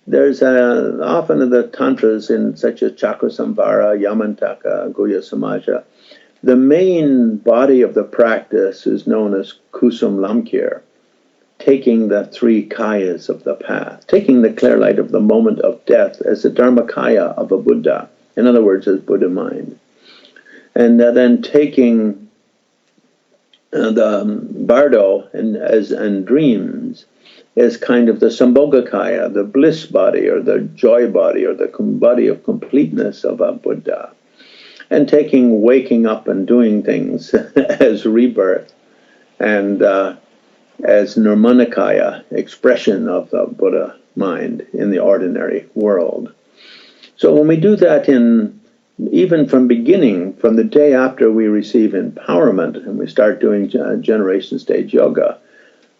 there's often in the tantras, in such as Chakrasamvara, Yamantaka, Guhya Samaja, the main body of the practice is known as Kusum Lamkir, taking the three kayas of the path, taking the clear light of the moment of death as the Dharmakaya of a Buddha, in other words, as Buddha mind. And then taking the bardo and dreams as kind of the Sambhogakaya, the bliss body, or the joy body, or the body of completeness of a Buddha. And taking waking up and doing things as rebirth, and as Nirmanakaya, expression of the Buddha mind in the ordinary world. So when we do that even from beginning, from the day after we receive empowerment and we start doing generation stage yoga,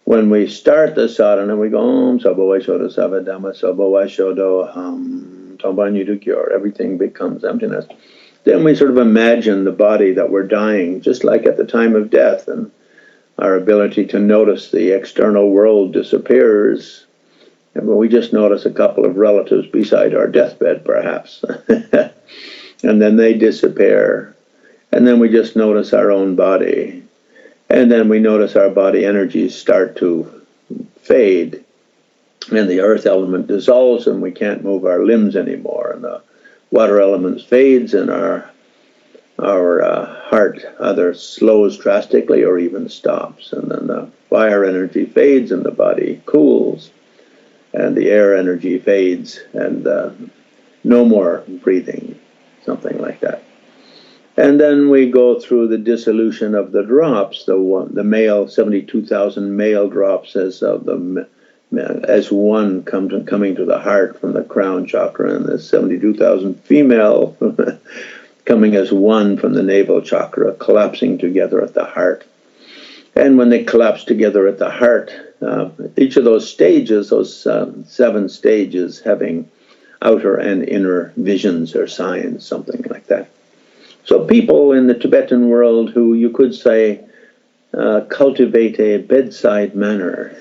when we start the sadhana, we go Om Sabhavashoda Savadhamma Sabhavashodo Ham Tambanyudukyor, everything becomes emptiness. Then we sort of imagine the body that we're dying, just like at the time of death, and our ability to notice the external world disappears. And we just notice a couple of relatives beside our deathbed, perhaps. And then they disappear. And then we just notice our own body. And then we notice our body energies start to fade. And the earth element dissolves and we can't move our limbs anymore. And the water element fades and our heart either slows drastically or even stops. And then the fire energy fades and the body cools. And the air energy fades and no more breathing, something like that. And then we go through the dissolution of the drops, the male, 72,000 male drops as one coming to the heart from the crown chakra, and the 72,000 female coming as one from the navel chakra, collapsing together at the heart. And when they collapse together at the heart, each of those stages, those 7 stages, having outer and inner visions or signs, something like that. So people in the Tibetan world who you could say cultivate a bedside manner,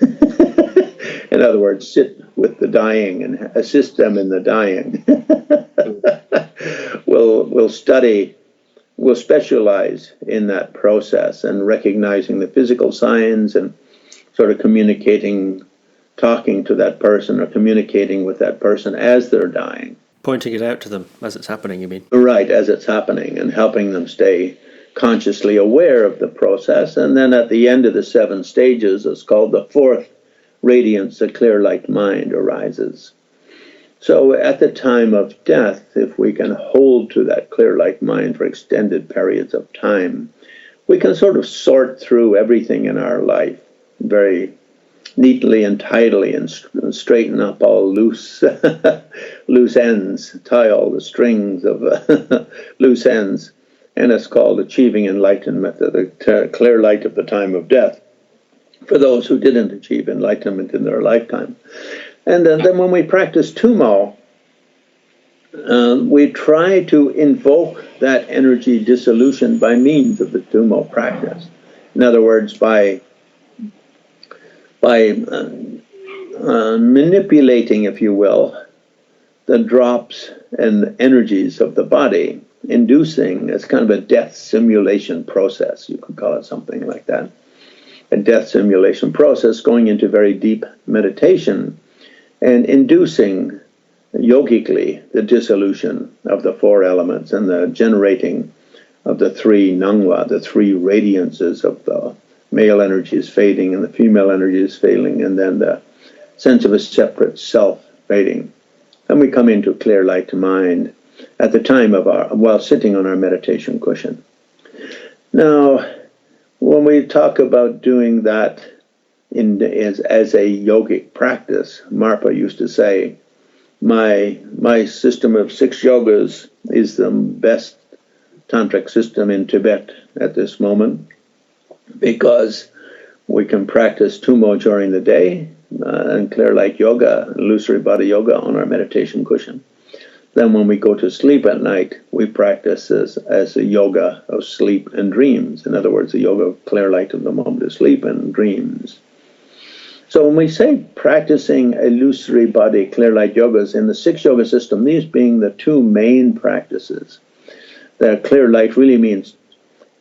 in other words, sit with the dying and assist them in the dying, will study, will specialize in that process and recognizing the physical signs and sort of communicating, talking to that person or communicating with that person as they're dying. Pointing it out to them as it's happening, you mean? Right, as it's happening, and helping them stay consciously aware of the process. And then at the end of the 7 stages, it's called the 4th radiance, the clear light mind arises. So at the time of death, if we can hold to that clear light mind for extended periods of time, we can sort of sort through everything in our life very neatly and tidily and straighten up all loose ends, tie all the strings of loose ends. And it's called achieving enlightenment, the clear light of the time of death, for those who didn't achieve enlightenment in their lifetime. And then when we practice Tummo, we try to invoke that energy dissolution by means of the Tummo practice. In other words, by manipulating, if you will, the drops and energies of the body, inducing, it's kind of a death simulation process, you could call it something like that, a death simulation process, going into very deep meditation and inducing yogically the dissolution of the 4 elements and the generating of the 3 nangwa, the 3 radiances of the male energy is fading and the female energy is fading, and then the sense of a separate self fading. And we come into clear light mind at the time of while sitting on our meditation cushion. Now, when we talk about doing that as a yogic practice, Marpa used to say, my system of 6 yogas is the best tantric system in Tibet at this moment, because we can practice Tummo during the day and clear light yoga, illusory body yoga on our meditation cushion. Then when we go to sleep at night, we practice as a yoga of sleep and dreams. In other words, the yoga of clear light of the moment of sleep and dreams. So when we say practicing illusory body clear light yogas in the 6 yoga system, these being the 2 main practices, the clear light really means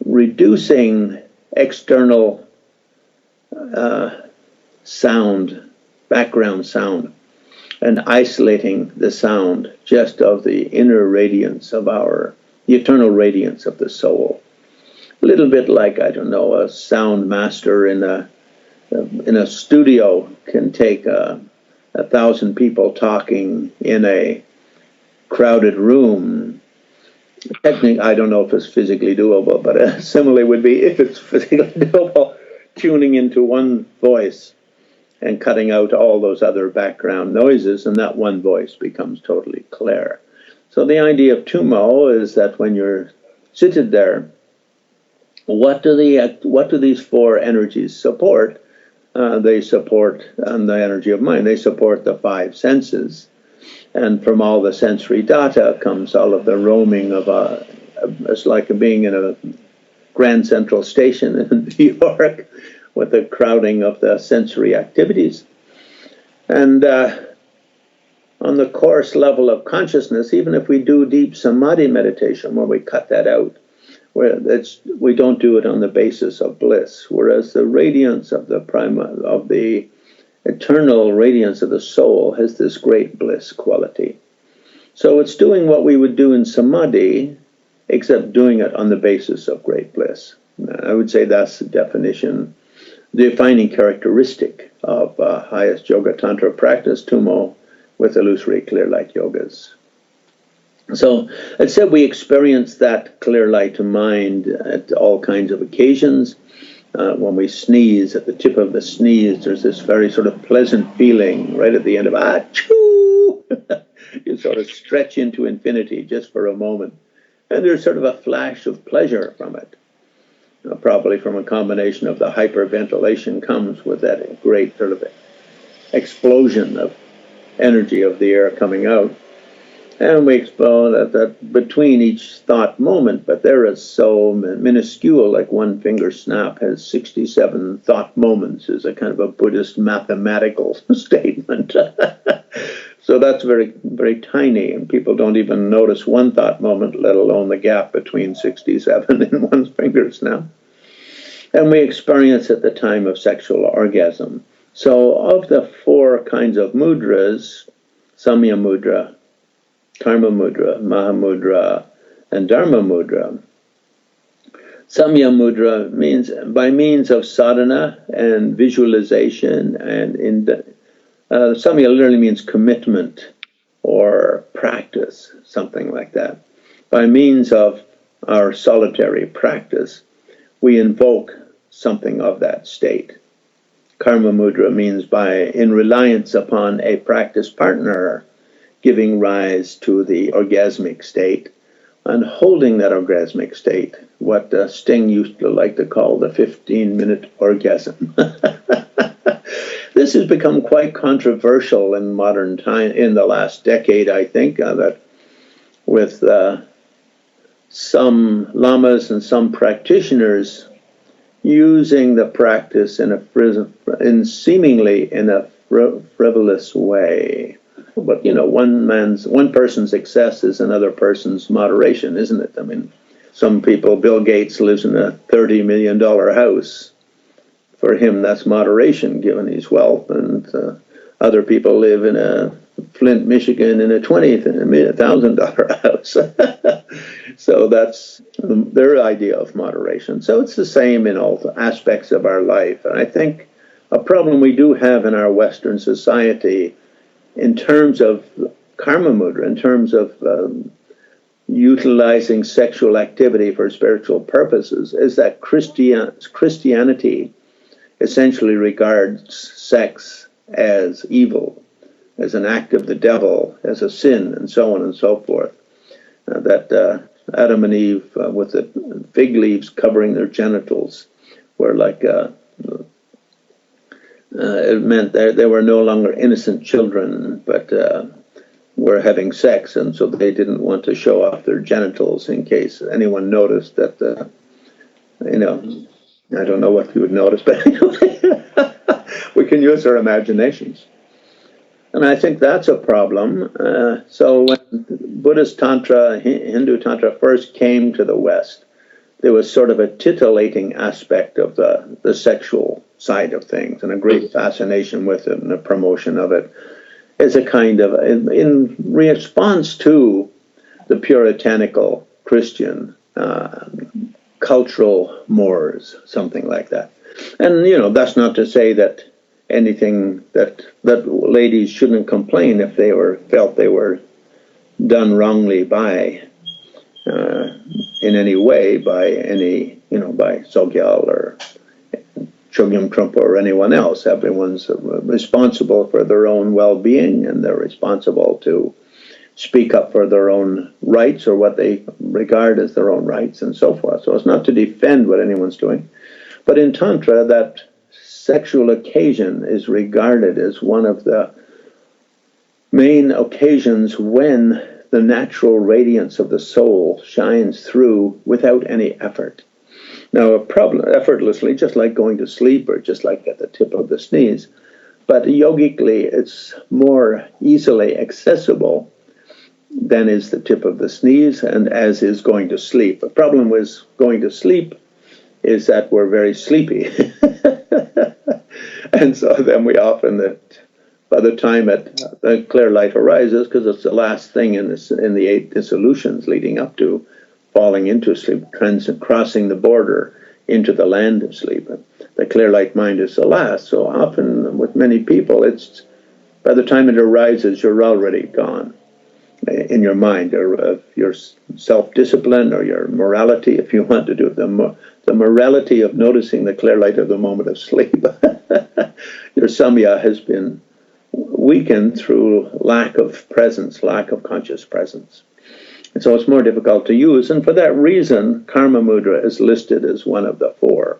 reducing external sound, background sound, and isolating the sound just of the inner radiance of the eternal radiance of the soul. A little bit like, I don't know, a sound master in a studio can take 1,000 people talking in a crowded room. Technically, I don't know if it's physically doable, but a simile would be, if it's physically doable, tuning into one voice and cutting out all those other background noises, and that one voice becomes totally clear. So the idea of Tummo is that when you're seated there, what do these 4 energies support? They support the energy of mind. They support the 5 senses. And from all the sensory data comes all of the roaming of it's like being in a Grand Central Station in New York, with the crowding of the sensory activities. And on the coarse level of consciousness, even if we do deep samadhi meditation, where we cut that out, we don't do it on the basis of bliss, whereas the radiance of the eternal radiance of the soul has this great bliss quality. So it's doing what we would do in samadhi, except doing it on the basis of great bliss. I would say that's the defining characteristic of highest yoga tantra practice, Tummo, with illusory clear light yogas. So it said we experience that clear light mind at all kinds of occasions. When we sneeze, at the tip of the sneeze, there's this very sort of pleasant feeling right at the end of achoo. You sort of stretch into infinity just for a moment. And there's sort of a flash of pleasure from it. Probably from a combination of the hyperventilation comes with that great sort of explosion of energy of the air coming out. And we explore that between each thought moment, but there is so minuscule, like one finger snap has 67 thought moments, is a kind of a Buddhist mathematical statement. So that's very, very tiny, and people don't even notice one thought moment, let alone the gap between 67 and one's finger snap. And we experience at the time of sexual orgasm. So of the four kinds of mudras, Samya Mudra, Karmamudra, Mahamudra, and Dharmamudra, Samya Mudra means by means of sadhana and visualization, and Samya literally means commitment or practice, something like that. By means of our solitary practice, we invoke something of that state. Karmamudra means in reliance upon a practice partner, giving rise to the orgasmic state and holding that orgasmic state, what Sting used to like to call the 15-minute orgasm. This has become quite controversial in modern time, in the last decade, I think, that with some lamas and some practitioners using the practice seemingly in a frivolous way. But one person's success is another person's moderation, isn't it? I mean, some people, Bill Gates lives in a $30 million house. For him, that's moderation, given his wealth, and other people live in a Flint, Michigan, in a $20,000 house. So that's their idea of moderation. So it's the same in all aspects of our life. And I think a problem we do have in our Western society, in terms of Karmamudra, in terms of utilizing sexual activity for spiritual purposes, is that Christianity essentially regards sex as evil, as an act of the devil, as a sin, and so on and so forth. That Adam and Eve, with the fig leaves covering their genitals, were like, it meant they were no longer innocent children, but were having sex, and so they didn't want to show off their genitals in case anyone noticed that, I don't know what you would notice, but anyway, we can use our imaginations. And I think that's a problem. So when Buddhist Tantra, Hindu Tantra first came to the West, there was sort of a titillating aspect of the sexual side of things, and a great fascination with it and a promotion of it as a kind of, in response to the puritanical Christian cultural mores, something like that. And, that's not to say that anything that ladies shouldn't complain if they felt they were done wrongly by, in any way, by Sogyal or Chogyam Trungpa or anyone else. Everyone's responsible for their own well-being, and they're responsible to speak up for their own rights or what they regard as their own rights and so forth. So it's not to defend what anyone's doing. But in Tantra, that sexual occasion is regarded as one of the main occasions when the natural radiance of the soul shines through without any effort. Now, a problem effortlessly, just like going to sleep or just like at the tip of the sneeze. But yogically, it's more easily accessible than is the tip of the sneeze and as is going to sleep. The problem with going to sleep is that we're very sleepy. And so then we often, by the time the clear light arises, because it's the last thing in the 8 dissolutions leading up to falling into sleep, crossing the border into the land of sleep. The clear light mind is the last. So often with many people, it's by the time it arises, you're already gone in your mind, or your self-discipline or your morality, if you want to do it. The morality of noticing the clear light of the moment of sleep. Your samya has been weakened through lack of presence, lack of conscious presence. And so it's more difficult to use. And for that reason, Karmamudra is listed as one of the 4.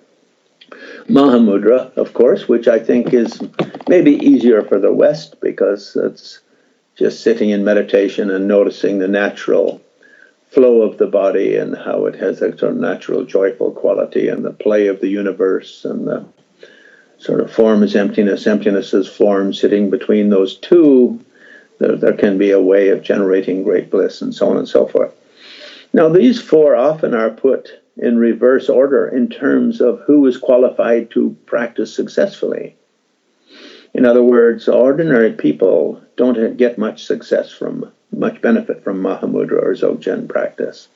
Mahamudra, of course, which I think is maybe easier for the West because it's just sitting in meditation and noticing the natural flow of the body and how it has a sort of natural joyful quality and the play of the universe and the sort of form is emptiness, emptiness is form. Sitting between those two, there can be a way of generating great bliss and so on and so forth. Now, these 4 often are put in reverse order in terms of who is qualified to practice successfully. In other words, ordinary people don't get much benefit from Mahamudra or Dzogchen practice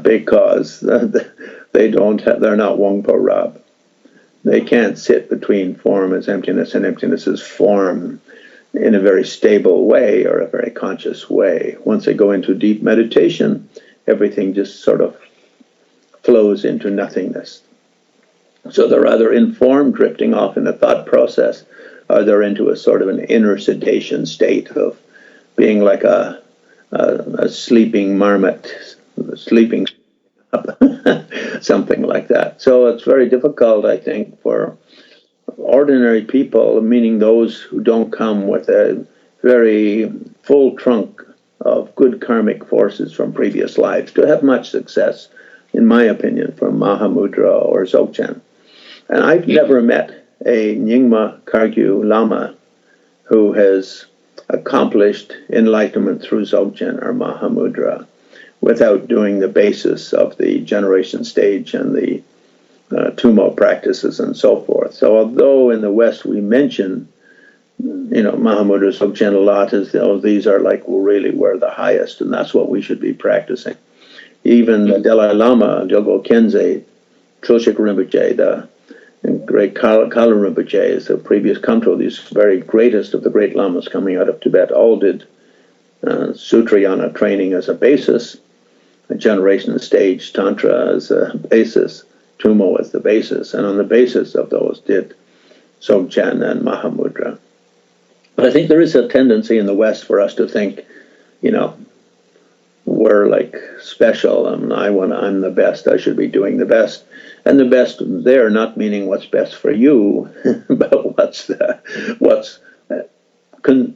because they're not Wongpo Rab. They can't sit between form as emptiness and emptiness as form in a very stable way or a very conscious way. Once they go into deep meditation, everything just sort of flows into nothingness. So they're either informed, drifting off in a thought process, or they're into a sort of an inner sedation state of being like a sleeping marmot, sleeping up, something like that. So it's very difficult, I think, for ordinary people, meaning those who don't come with a very full trunk of good karmic forces from previous lives, to have much success, in my opinion, from Mahamudra or Dzogchen. And I've never met a Nyingma Kagyu Lama who has accomplished enlightenment through Dzogchen or Mahamudra without doing the basis of the generation stage and the Tummo practices and so forth. So although in the West we mention, Mahamudra, Dzogchen a lot as though these are like really were the highest, and that's what we should be practicing. Even the Dalai Lama, Gyalpo Khyentse, Trulshik Rinpoche, the great Kala Rinpoche is the previous Kamto, these very greatest of the great lamas coming out of Tibet, all did Sutrayana training as a basis, a generation stage Tantra as a basis, Tummo as the basis, and on the basis of those did Dzogchen and Mahamudra. But I think there is a tendency in the West for us to think, we're like special, and I'm the best, I should be doing the best. And the best there not meaning what's best for you, but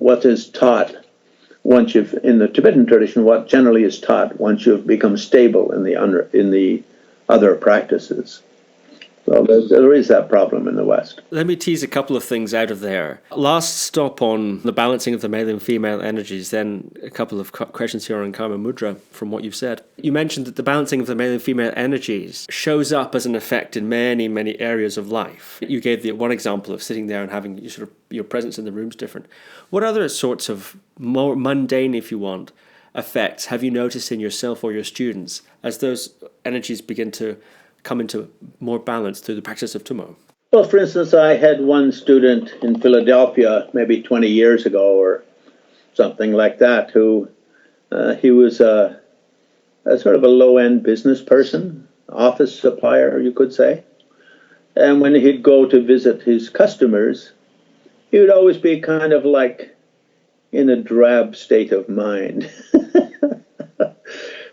what is taught once you've, in the Tibetan tradition, what generally is taught once you've become stable in the other practices. So there is that problem in the West. Let me tease a couple of things out of there. Last stop on the balancing of the male and female energies, then a couple of questions here on Karmamudra from what you've said. You mentioned that the balancing of the male and female energies shows up as an effect in many, many areas of life. You gave the one example of sitting there and having your presence in the room's different. What other sorts of more mundane, if you want, effects have you noticed in yourself or your students as those energies begin to come into more balance through the practice of Tummo? Well, for instance, I had one student in Philadelphia maybe 20 years ago or something like that who he was a sort of a low-end business person, office supplier, you could say. And when he'd go to visit his customers, he would always be kind of like in a drab state of mind.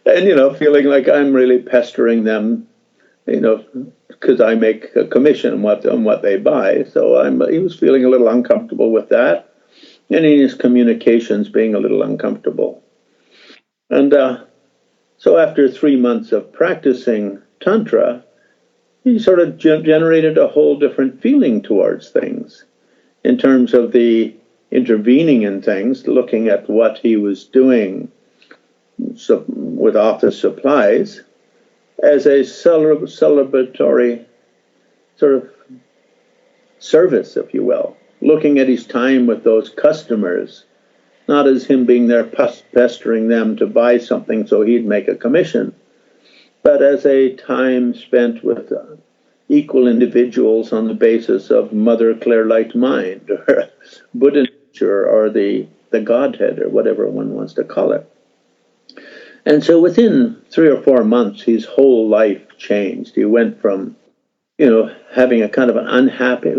And, feeling like I'm really pestering them, because I make a commission on what they buy. So he was feeling a little uncomfortable with that, and in his communications being a little uncomfortable. And so after 3 months of practicing Tantra, he sort of generated a whole different feeling towards things in terms of the intervening in things, looking at what he was doing with office supplies as a celebratory sort of service, if you will, looking at his time with those customers, not as him being there pestering them to buy something so he'd make a commission, but as a time spent with equal individuals on the basis of Mother Clear-Light Mind, or Buddha nature, or the Godhead, or whatever one wants to call it. And so within 3 or 4 months, his whole life changed. He went from, having a kind of an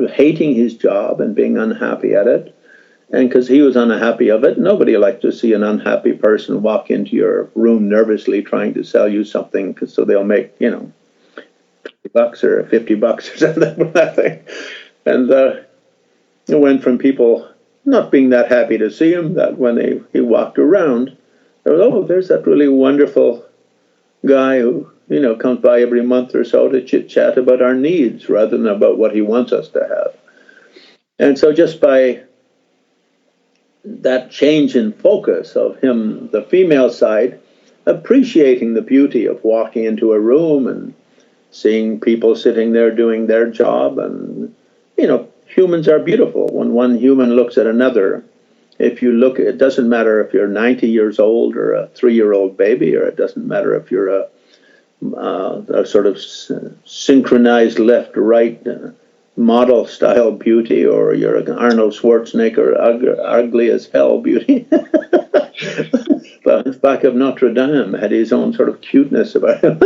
hating his job and being unhappy at it. And because he was unhappy of it, nobody liked to see an unhappy person walk into your room nervously trying to sell you something so they'll make, $50 or $50 or something from that thing. And it went from people not being that happy to see him, that when he walked around, there's that really wonderful guy who, comes by every month or so to chit-chat about our needs rather than about what he wants us to have. And so just by that change in focus of him, the female side, appreciating the beauty of walking into a room and seeing people sitting there doing their job. And, humans are beautiful. When one human looks at another, if you look, it doesn't matter if you're 90 years old or a 3-year-old baby, or it doesn't matter if you're a sort of synchronized left-right model-style beauty, or you're an Arnold Schwarzenegger ugly as hell beauty. But back of Notre Dame had his own sort of cuteness about him.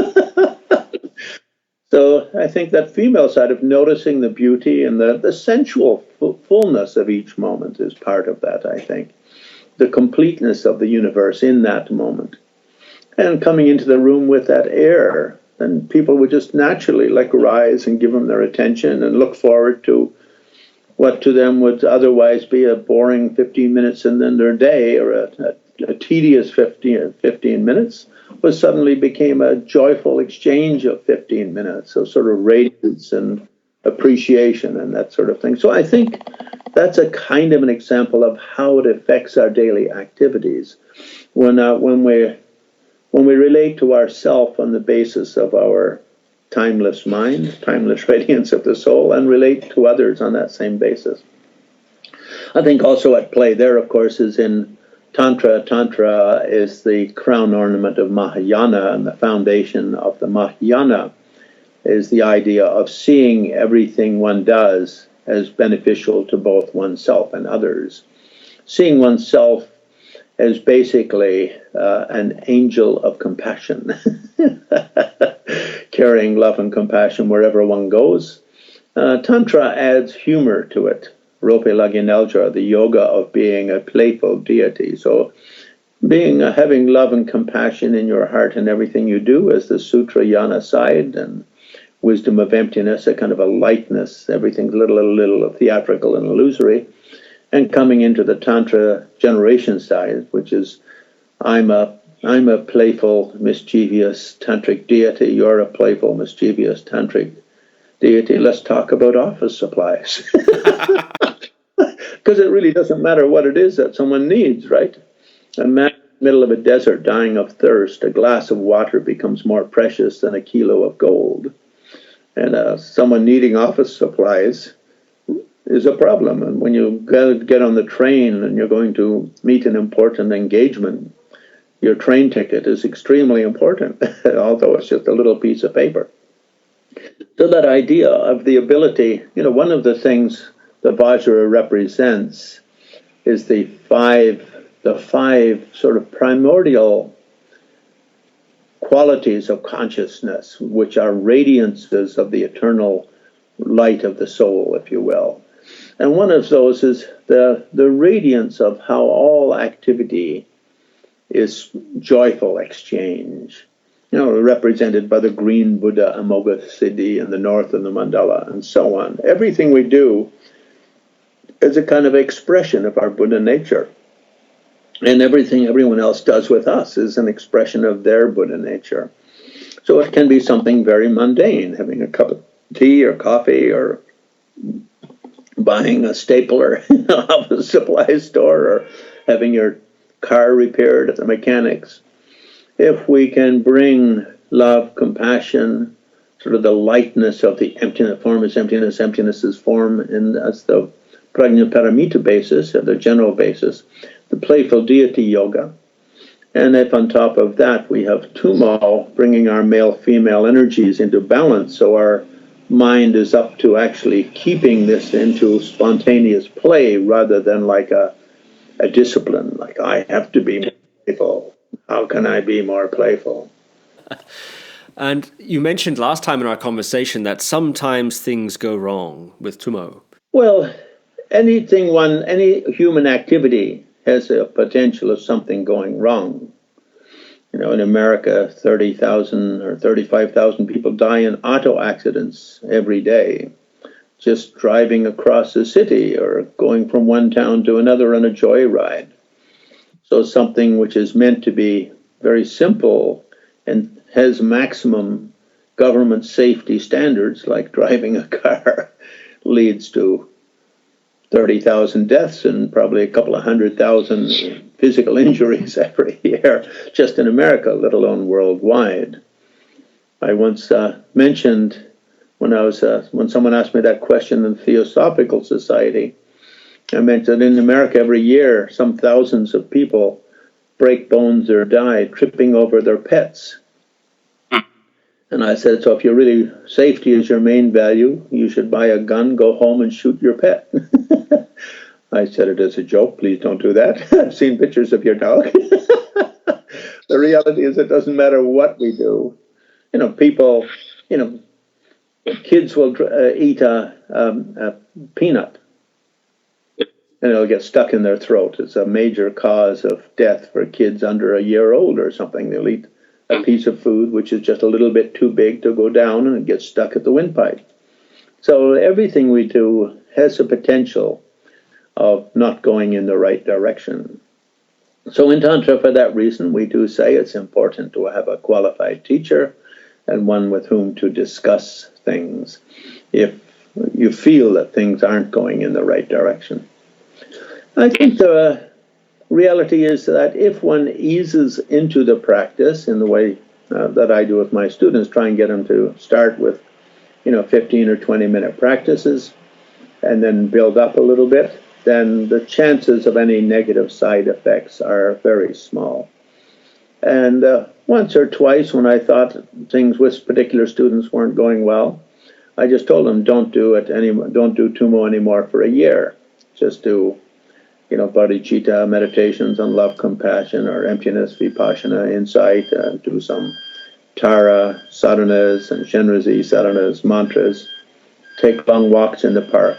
So I think that female side of noticing the beauty and the sensual fullness of each moment is part of that, I think. The completeness of the universe in that moment. And coming into the room with that air, and people would just naturally rise and give them their attention and look forward to what to them would otherwise be a boring 15 minutes in their day, or a tedious 15 minutes, was suddenly became a joyful exchange of 15 minutes of sort of radiance and appreciation and that sort of thing. So I think that's a kind of an example of how it affects our daily activities when we relate to ourself on the basis of our timeless mind, timeless radiance of the soul, and relate to others on that same basis. I think also at play there, of course, is in Tantra. Tantra is the crown ornament of Mahayana, and the foundation of the Mahayana is the idea of seeing everything one does as beneficial to both oneself and others. Seeing oneself as basically an angel of compassion, carrying love and compassion wherever one goes. Tantra adds humor to it. Rope Laginelja, the yoga of being a playful deity. So having love and compassion in your heart and everything you do is the Sutra Yana side, and wisdom of emptiness, a kind of a lightness, everything's a little theatrical and illusory. And coming into the Tantra generation side, which is I'm a playful, mischievous tantric deity, you're a playful, mischievous tantric deity, let's talk about office supplies. Because it really doesn't matter what it is that someone needs, right? A man in the middle of a desert dying of thirst, a glass of water becomes more precious than a kilo of gold. And someone needing office supplies is a problem. And when you get on the train and you're going to meet an important engagement, your train ticket is extremely important, although it's just a little piece of paper. So that idea of the ability, one of the things the Vajra represents is the five sort of primordial qualities of consciousness, which are radiances of the eternal light of the soul, if you will. And one of those is the radiance of how all activity is joyful exchange, represented by the green Buddha Amoga Siddhi in the north of the mandala and so on. Everything we do is a kind of expression of our Buddha nature. And everything everyone else does with us is an expression of their Buddha nature. So it can be something very mundane, having a cup of tea or coffee, or buying a stapler off a supply store, or having your car repaired at the mechanic's. If we can bring love, compassion, sort of the lightness of the emptiness, form is emptiness, emptiness is form, and that's the prajnaparamita basis, or the general basis, the playful deity yoga. And if on top of that we have Tummo, bringing our male-female energies into balance, so our mind is up to actually keeping this into spontaneous play rather than like a discipline, like I have to be more playful. How can I be more playful? And you mentioned last time in our conversation that sometimes things go wrong with Tummo. Well, any human activity has a potential of something going wrong. You know, in America, 30,000 or 35,000 people die in auto accidents every day, just driving across the city or going from one town to another on a joyride. So something which is meant to be very simple and has maximum government safety standards, like driving a car, leads to 30,000 deaths and probably a couple of 100,000 physical injuries every year, just in America, let alone worldwide. I once mentioned when someone asked me that question in Theosophical Society, I mentioned that in America every year, some thousands of people break bones or die tripping over their pets. And I said, so if safety is your main value, you should buy a gun, go home and shoot your pet. I said it as a joke. Please don't do that. I've seen pictures of your dog. The reality is it doesn't matter what we do. You know, people, kids will eat a peanut and it'll get stuck in their throat. It's a major cause of death for kids under a year old or something. They'll eat a piece of food which is just a little bit too big to go down and it gets stuck at the windpipe. So everything we do has a potential of not going in the right direction. So in Tantra, for that reason, we do say it's important to have a qualified teacher and one with whom to discuss things if you feel that things aren't going in the right direction. I think the reality is that if one eases into the practice in the way that I do with my students, try and get them to start with 15 or 20-minute practices and then build up a little bit, then the chances of any negative side effects are very small. And once or twice when I thought things with particular students weren't going well, I just told them, don't do Tummo anymore for a year. Just do bodhicitta meditations on love, compassion, or emptiness, vipassana, insight, do some Tara sadhanas and Shenrazi sadhanas, mantras, take long walks in the park,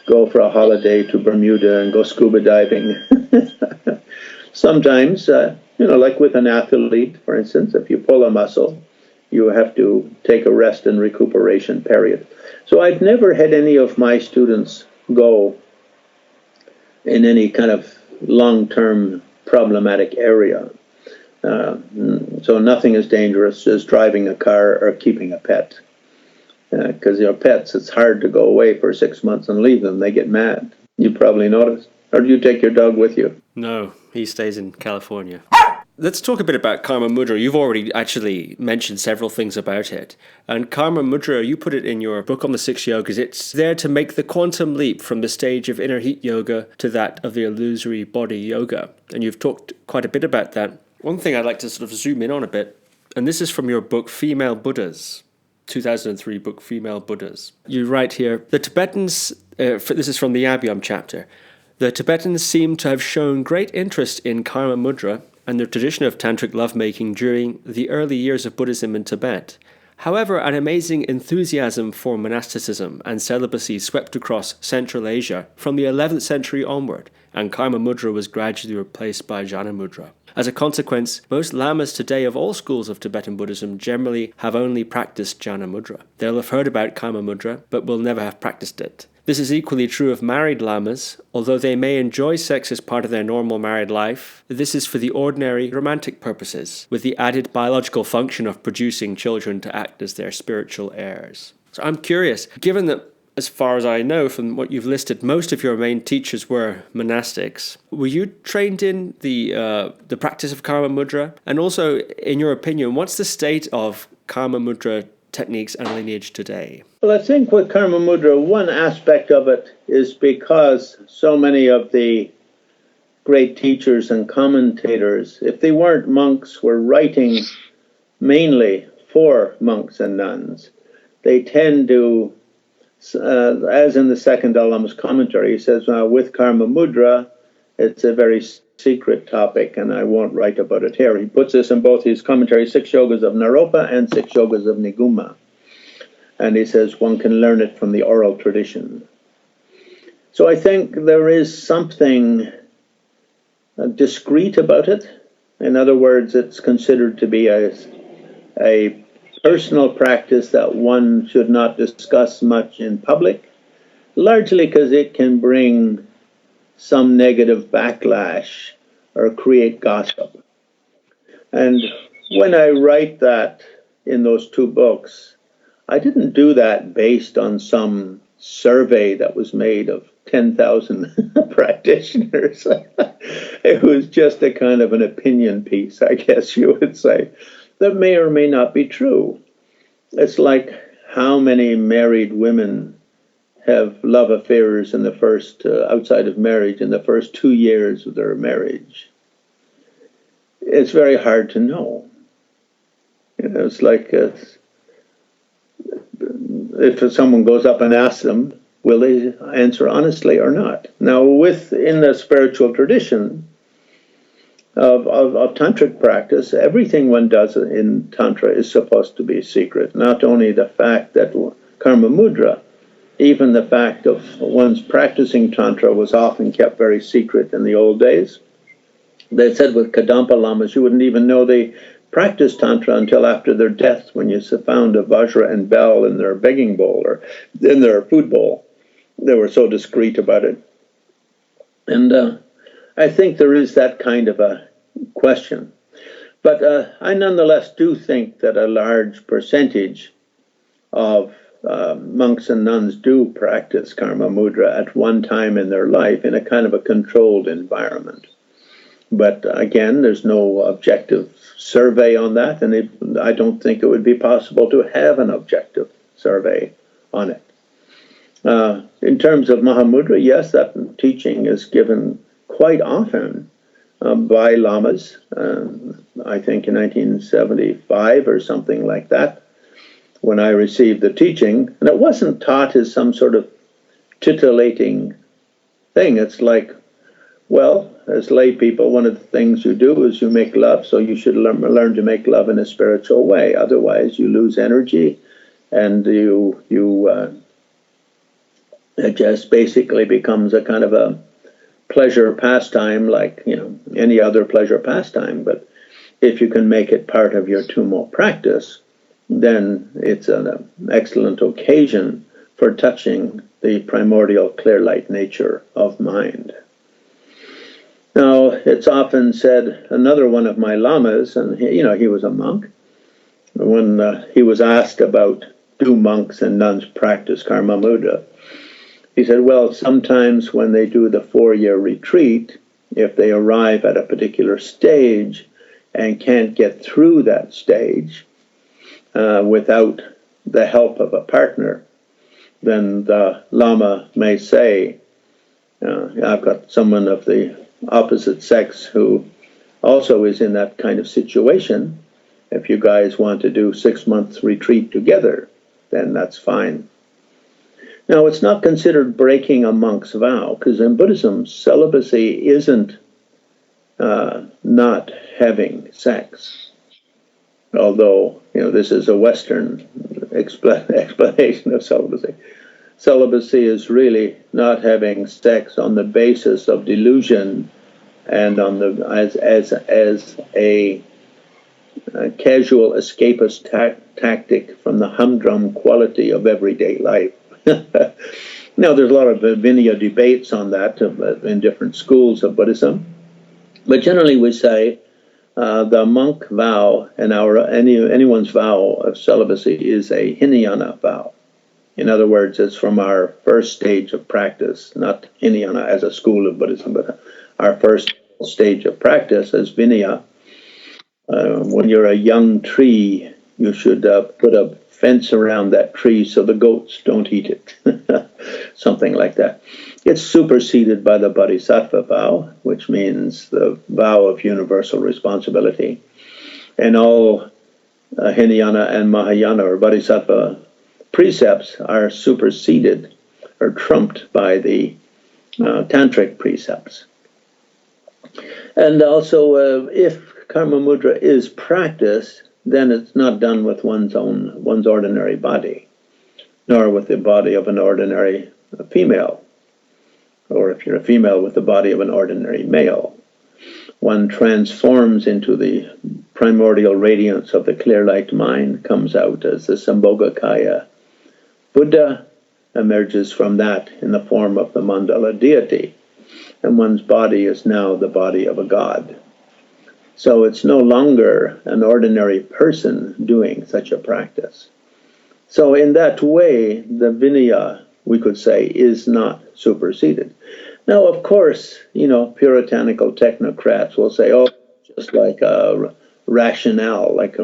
go for a holiday to Bermuda and go scuba diving. Sometimes, like with an athlete, for instance, if you pull a muscle, you have to take a rest and recuperation period. So I've never had any of my students go in any kind of long-term problematic area. So nothing as dangerous as driving a car or keeping a pet. Because pets, it's hard to go away for 6 months and leave them. They get mad. You probably noticed. Or do you take your dog with you? No, he stays in California. Let's talk a bit about Karmamudra. You've already actually mentioned several things about it. And Karmamudra, you put it in your book on the Six Yogas. It's there to make the quantum leap from the stage of inner heat yoga to that of the illusory body yoga. And you've talked quite a bit about that. One thing I'd like to sort of zoom in on a bit, and this is from your book, Female Buddhas, 2003 book, Female Buddhas. You write here, the Tibetans, this is from the Abhyam chapter, the Tibetans seem to have shown great interest in Karmamudra and the tradition of tantric lovemaking during the early years of Buddhism in Tibet. However, an amazing enthusiasm for monasticism and celibacy swept across Central Asia from the 11th century onward, and Karmamudra was gradually replaced by Jnanamudra. As a consequence, most lamas today of all schools of Tibetan Buddhism generally have only practiced jhana mudra. They'll have heard about Karmamudra, but will never have practiced it. This is equally true of married lamas. Although they may enjoy sex as part of their normal married life, this is for the ordinary romantic purposes, with the added biological function of producing children to act as their spiritual heirs. So I'm curious, given that, as far as I know from what you've listed, most of your main teachers were monastics, were you trained in the practice of Karmamudra? And also, in your opinion, what's the state of Karmamudra techniques and lineage today? Well, I think with Karmamudra, one aspect of it is because so many of the great teachers and commentators, if they weren't monks, were writing mainly for monks and nuns. They tend to, as in the second Dalai Lama's commentary, he says, with Karmamudra, it's a very secret topic, and I won't write about it here. He puts this in both his commentaries, Six Yogas of Naropa and Six Yogas of Niguma. And he says one can learn it from the oral tradition. So I think there is something discreet about it. In other words, it's considered to be a personal practice that one should not discuss much in public, largely because it can bring some negative backlash or create gossip. And when I write that in those two books, I didn't do that based on some survey that was made of 10,000 practitioners. It was just a kind of an opinion piece, I guess you would say, that may or may not be true. It's like how many married women have love affairs in the first, outside of marriage, in the first 2 years of their marriage. It's very hard to know. It's like if someone goes up and asks them, will they answer honestly or not? Now, within the spiritual tradition of tantric practice, everything one does in tantra is supposed to be secret. Not only the fact that Karmamudra, even the fact of one's practicing tantra was often kept very secret in the old days. They said with Kadampa lamas, you wouldn't even know they practiced tantra until after their death, when you found a vajra and bell in their begging bowl or in their food bowl. They were so discreet about it. And I think there is that kind of a question. But I nonetheless do think that a large percentage of monks and nuns do practice Karmamudra at one time in their life in a kind of a controlled environment. But again, there's no objective survey on that, and I don't think it would be possible to have an objective survey on it. In terms of Mahamudra, yes, that teaching is given quite often by lamas, I think in 1975 or something like that, when I received the teaching. And it wasn't taught as some sort of titillating thing. It's like, well, as lay people, one of the things you do is you make love, so you should learn to make love in a spiritual way. Otherwise, you lose energy, and it just basically becomes a kind of a pleasure pastime, like any other pleasure pastime. But if you can make it part of your Tummo practice, then it's an excellent occasion for touching the primordial clear light nature of mind. Now, it's often said, another one of my lamas, and he was a monk, when he was asked about, do monks and nuns practice Karmamudra? He said, well, sometimes when they do the 4-year retreat, if they arrive at a particular stage and can't get through that stage without the help of a partner, then the Lama may say, I've got someone of the opposite sex who also is in that kind of situation. If you guys want to do 6 months retreat together, then that's fine. Now, it's not considered breaking a monk's vow, because in Buddhism, celibacy isn't not having sex. Although, this is a Western explanation of celibacy. Celibacy is really not having sex on the basis of delusion and on the as a casual escapist tactic from the humdrum quality of everyday life. Now, there's a lot of Vinaya debates on that in different schools of Buddhism, but generally we say the monk vow and anyone's vow of celibacy is a Hinayana vow. In other words, it's from our first stage of practice, not Hinayana as a school of Buddhism, but our first stage of practice as Vinaya. When you're a young tree, you should put a fence around that tree so the goats don't eat it. Something like that. It's superseded by the Bodhisattva vow, which means the vow of universal responsibility. And all Hinayana and Mahayana or Bodhisattva precepts are superseded or trumped by the Tantric precepts. And also, if Karmamudra is practiced, then it's not done with one's ordinary body, nor with the body of an ordinary female, or if you're a female, with the body of an ordinary male. One transforms into the primordial radiance of the clear light mind, comes out as the Sambhogakaya. Buddha emerges from that in the form of the mandala deity, and one's body is now the body of a god. So it's no longer an ordinary person doing such a practice. So in that way, the Vinaya, we could say, is not superseded. Now, of course, puritanical technocrats will say, oh, just like a rationale, like a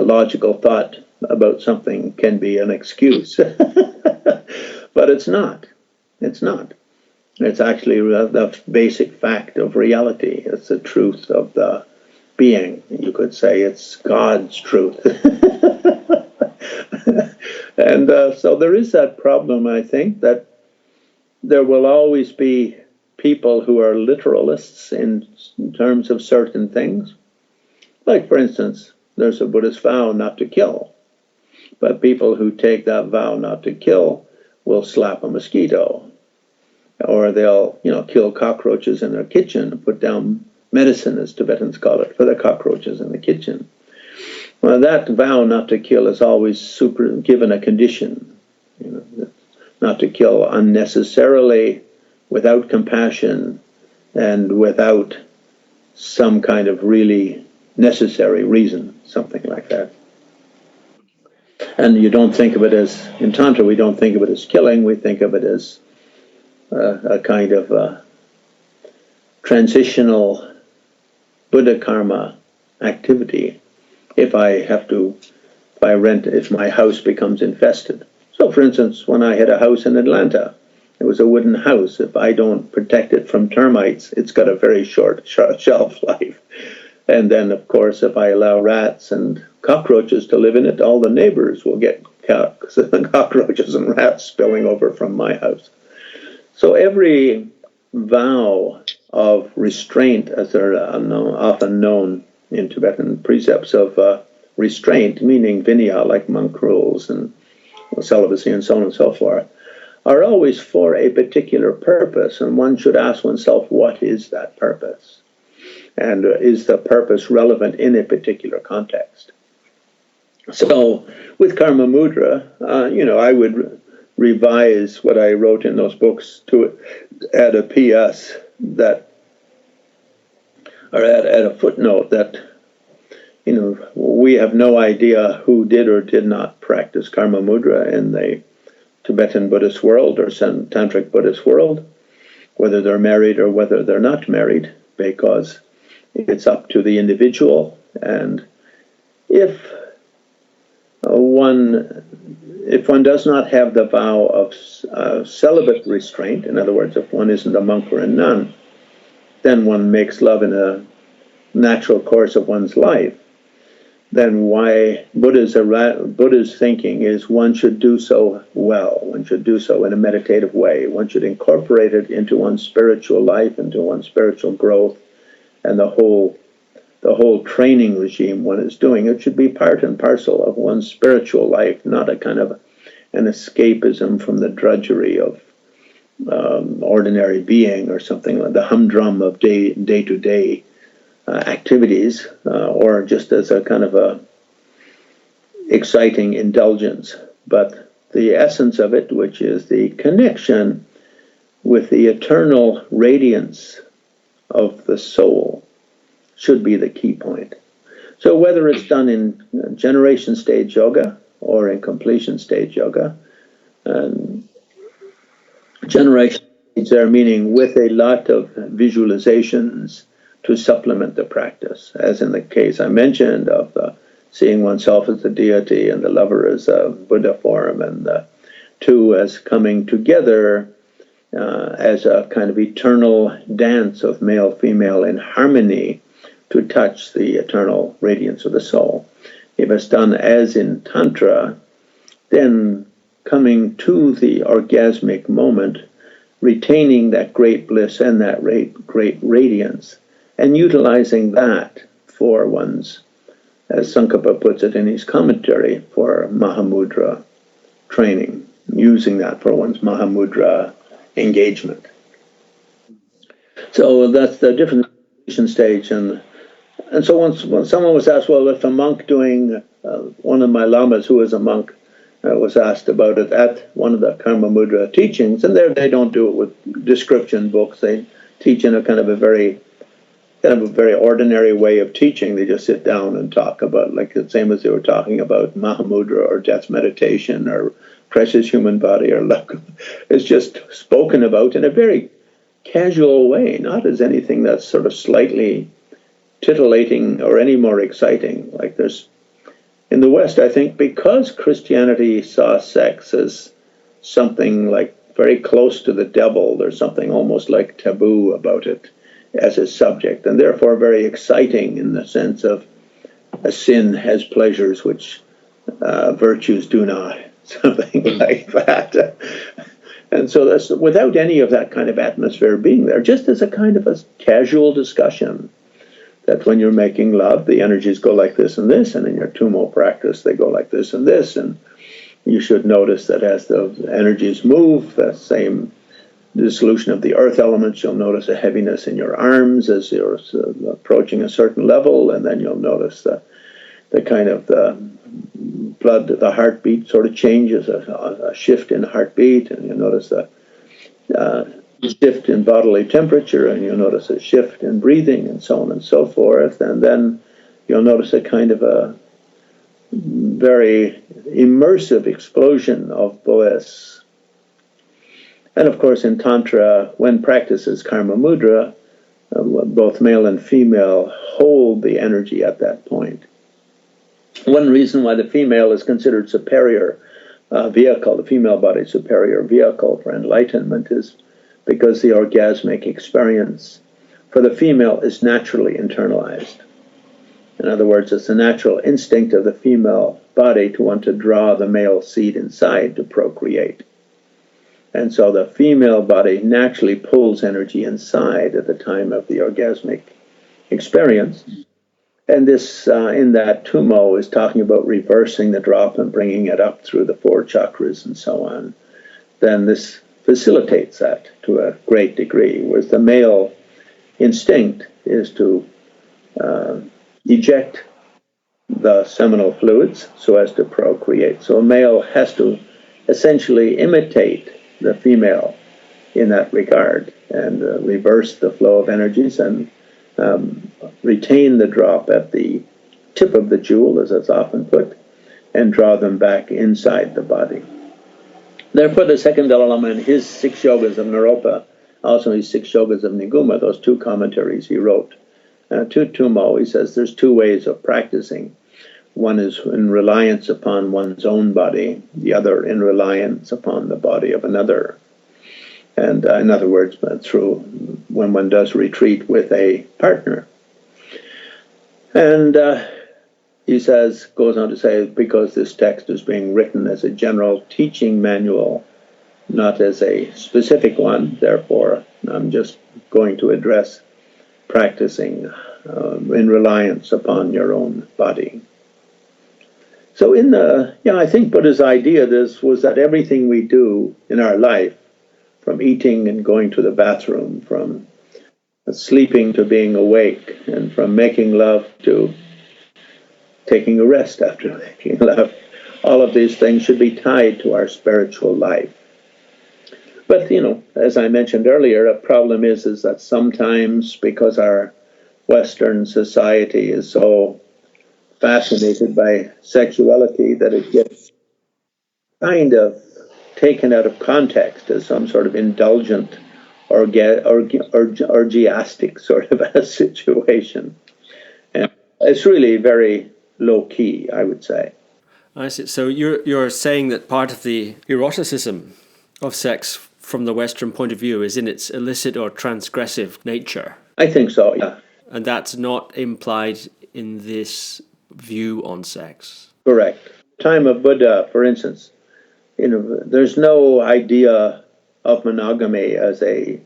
logical thought about something can be an excuse. But it's not. It's not. It's actually the basic fact of reality. It's the truth of the being. You could say it's God's truth. And so there is that problem, I think, that there will always be people who are literalists in terms of certain things. Like, for instance, there's a Buddhist vow not to kill. But people who take that vow not to kill will slap a mosquito. Or they'll, kill cockroaches in their kitchen and put down medicine, as Tibetans call it, for the cockroaches in the kitchen. Well, that vow not to kill is always given a condition, not to kill unnecessarily, without compassion, and without some kind of really necessary reason, something like that. And you don't think of it as, in Tantra, we don't think of it as killing, we think of it as a kind of transitional Buddha karma activity. If my house becomes infested. So, for instance, when I had a house in Atlanta, it was a wooden house. If I don't protect it from termites, it's got a very short shelf life. And then, of course, if I allow rats and cockroaches to live in it, all the neighbors will get cockroaches and rats spilling over from my house. So every vow of restraint, as they're often known in Tibetan precepts of restraint, meaning Vinaya, like monk rules and celibacy and so on and so forth, are always for a particular purpose, and one should ask oneself, what is that purpose? And is the purpose relevant in a particular context? So with Karmamudra, I would revise what I wrote in those books to add a PS that, or add a footnote that, we have no idea who did or did not practice Karmamudra in the Tibetan Buddhist world or Tantric Buddhist world, whether they're married or whether they're not married, because it's up to the individual. And if one does not have the vow of celibate restraint, in other words, if one isn't a monk or a nun, then one makes love in a natural course of one's life, then why Buddha's thinking is one should do so well, one should do so in a meditative way, one should incorporate it into one's spiritual life, into one's spiritual growth, and the whole training regime one is doing. It should be part and parcel of one's spiritual life, not a kind of an escapism from the drudgery of ordinary being or something like the humdrum of day-to-day activities, or just as a kind of a exciting indulgence. But the essence of it, which is the connection with the eternal radiance of the soul, should be the key point. So whether it's done in generation stage yoga or in completion stage yoga, generation stage there meaning with a lot of visualizations to supplement the practice, as in the case I mentioned of seeing oneself as the deity and the lover as a Buddha form, and the two as coming together as a kind of eternal dance of male-female in harmony to touch the eternal radiance of the soul. If it's done as in Tantra, then coming to the orgasmic moment, retaining that great bliss and that great radiance, and utilizing that for one's, as Tsongkhapa puts it in his commentary, for Mahamudra training, using that for one's Mahamudra engagement. So that's the different stage. And so once someone was asked, well, if a monk doing, one of my lamas who was a monk was asked about it at one of the Karmamudra teachings, and there they don't do it with description books. They teach in a kind of a very ordinary way of teaching. They just sit down and talk about, like the same as they were talking about Mahamudra or death meditation or precious human body or luck. It's just spoken about in a very casual way, not as anything that's sort of slightly titillating or any more exciting. Like there's, in the West, I think, because Christianity saw sex as something like very close to the devil, there's something almost like taboo about it as a subject, and therefore very exciting in the sense of a sin has pleasures which virtues do not, something like that. And so that's without any of that kind of atmosphere being there, just as a kind of a casual discussion, that when you're making love, the energies go like this and this, and in your Tummo practice, they go like this and this, and you should notice that as the energies move, the same dissolution of the earth elements, you'll notice a heaviness in your arms as you're approaching a certain level, and then you'll notice the kind of the blood, the heartbeat sort of changes, a shift in heartbeat, and you'll notice a shift in bodily temperature, and you'll notice a shift in breathing, and so on and so forth, and then you'll notice a kind of a very immersive explosion of bliss. And of course, in Tantra, when practices Karmamudra, both male and female hold the energy at that point. One reason why the female is considered superior vehicle, the female body superior vehicle for enlightenment, is because the orgasmic experience for the female is naturally internalized. In other words, it's the natural instinct of the female body to want to draw the male seed inside to procreate. And so the female body naturally pulls energy inside at the time of the orgasmic experience. And this, in that Tummo, is talking about reversing the drop and bringing it up through the 4 chakras and so on. Then this facilitates that to a great degree, whereas the male instinct is to eject the seminal fluids so as to procreate. So a male has to essentially imitate the female in that regard and reverse the flow of energies and retain the drop at the tip of the jewel, as it's often put, and draw them back inside the body. Therefore, the second Dalai Lama in his 6 Yogas of Naropa, also his 6 Yogas of Niguma, those 2 commentaries he wrote to Tummo, he says there's 2 ways of practicing. One is in reliance upon one's own body, the other in reliance upon the body of another. And in other words, through when one does retreat with a partner. And he says, goes on to say, because this text is being written as a general teaching manual, not as a specific one, therefore I'm just going to address practicing in reliance upon your own body. So I think Buddha's idea was that everything we do in our life, from eating and going to the bathroom, from sleeping to being awake, and from making love to taking a rest after making love. All of these things should be tied to our spiritual life. But, as I mentioned earlier, a problem is that sometimes, because our Western society is so fascinated by sexuality, that it gets kind of taken out of context as some sort of indulgent, orgiastic sort of a situation. And it's really very low key, I would say. I see. So you're saying that part of the eroticism of sex from the Western point of view is in its illicit or transgressive nature. I think so, yeah. And that's not implied in this view on sex. Correct. Time of Buddha, for instance, there's no idea of monogamy as a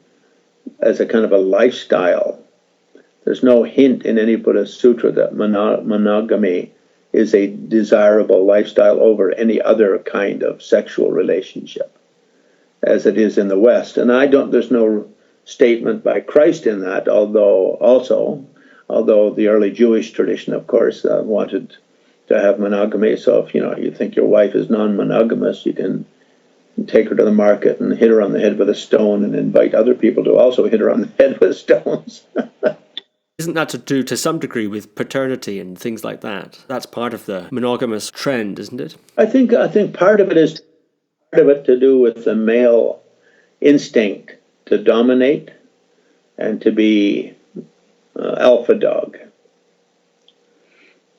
kind of a lifestyle. There's no hint in any Buddhist sutra that monogamy is a desirable lifestyle over any other kind of sexual relationship, as it is in the West. And there's no statement by Christ in that, although the early Jewish tradition, of course, wanted to have monogamy. So if you think your wife is non-monogamous, you can take her to the market and hit her on the head with a stone and invite other people to also hit her on the head with stones. Isn't that to do to some degree with paternity and things like that? That's part of the monogamous trend, isn't it? I think part of it to do with the male instinct to dominate and to be alpha dog.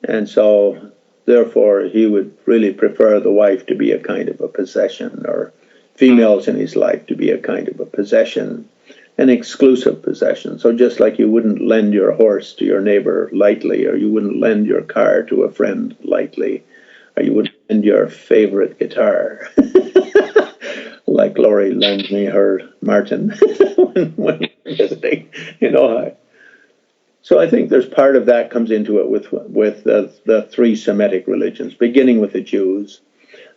And so, therefore, he would really prefer the wife to be a kind of a possession, or females in his life to be a kind of a possession, an exclusive possession. So just like you wouldn't lend your horse to your neighbor lightly, or you wouldn't lend your car to a friend lightly, or you wouldn't lend your favorite guitar, like Lori lends me her Martin when we're visiting, So I think there's part of that comes into it with the three Semitic religions, beginning with the Jews,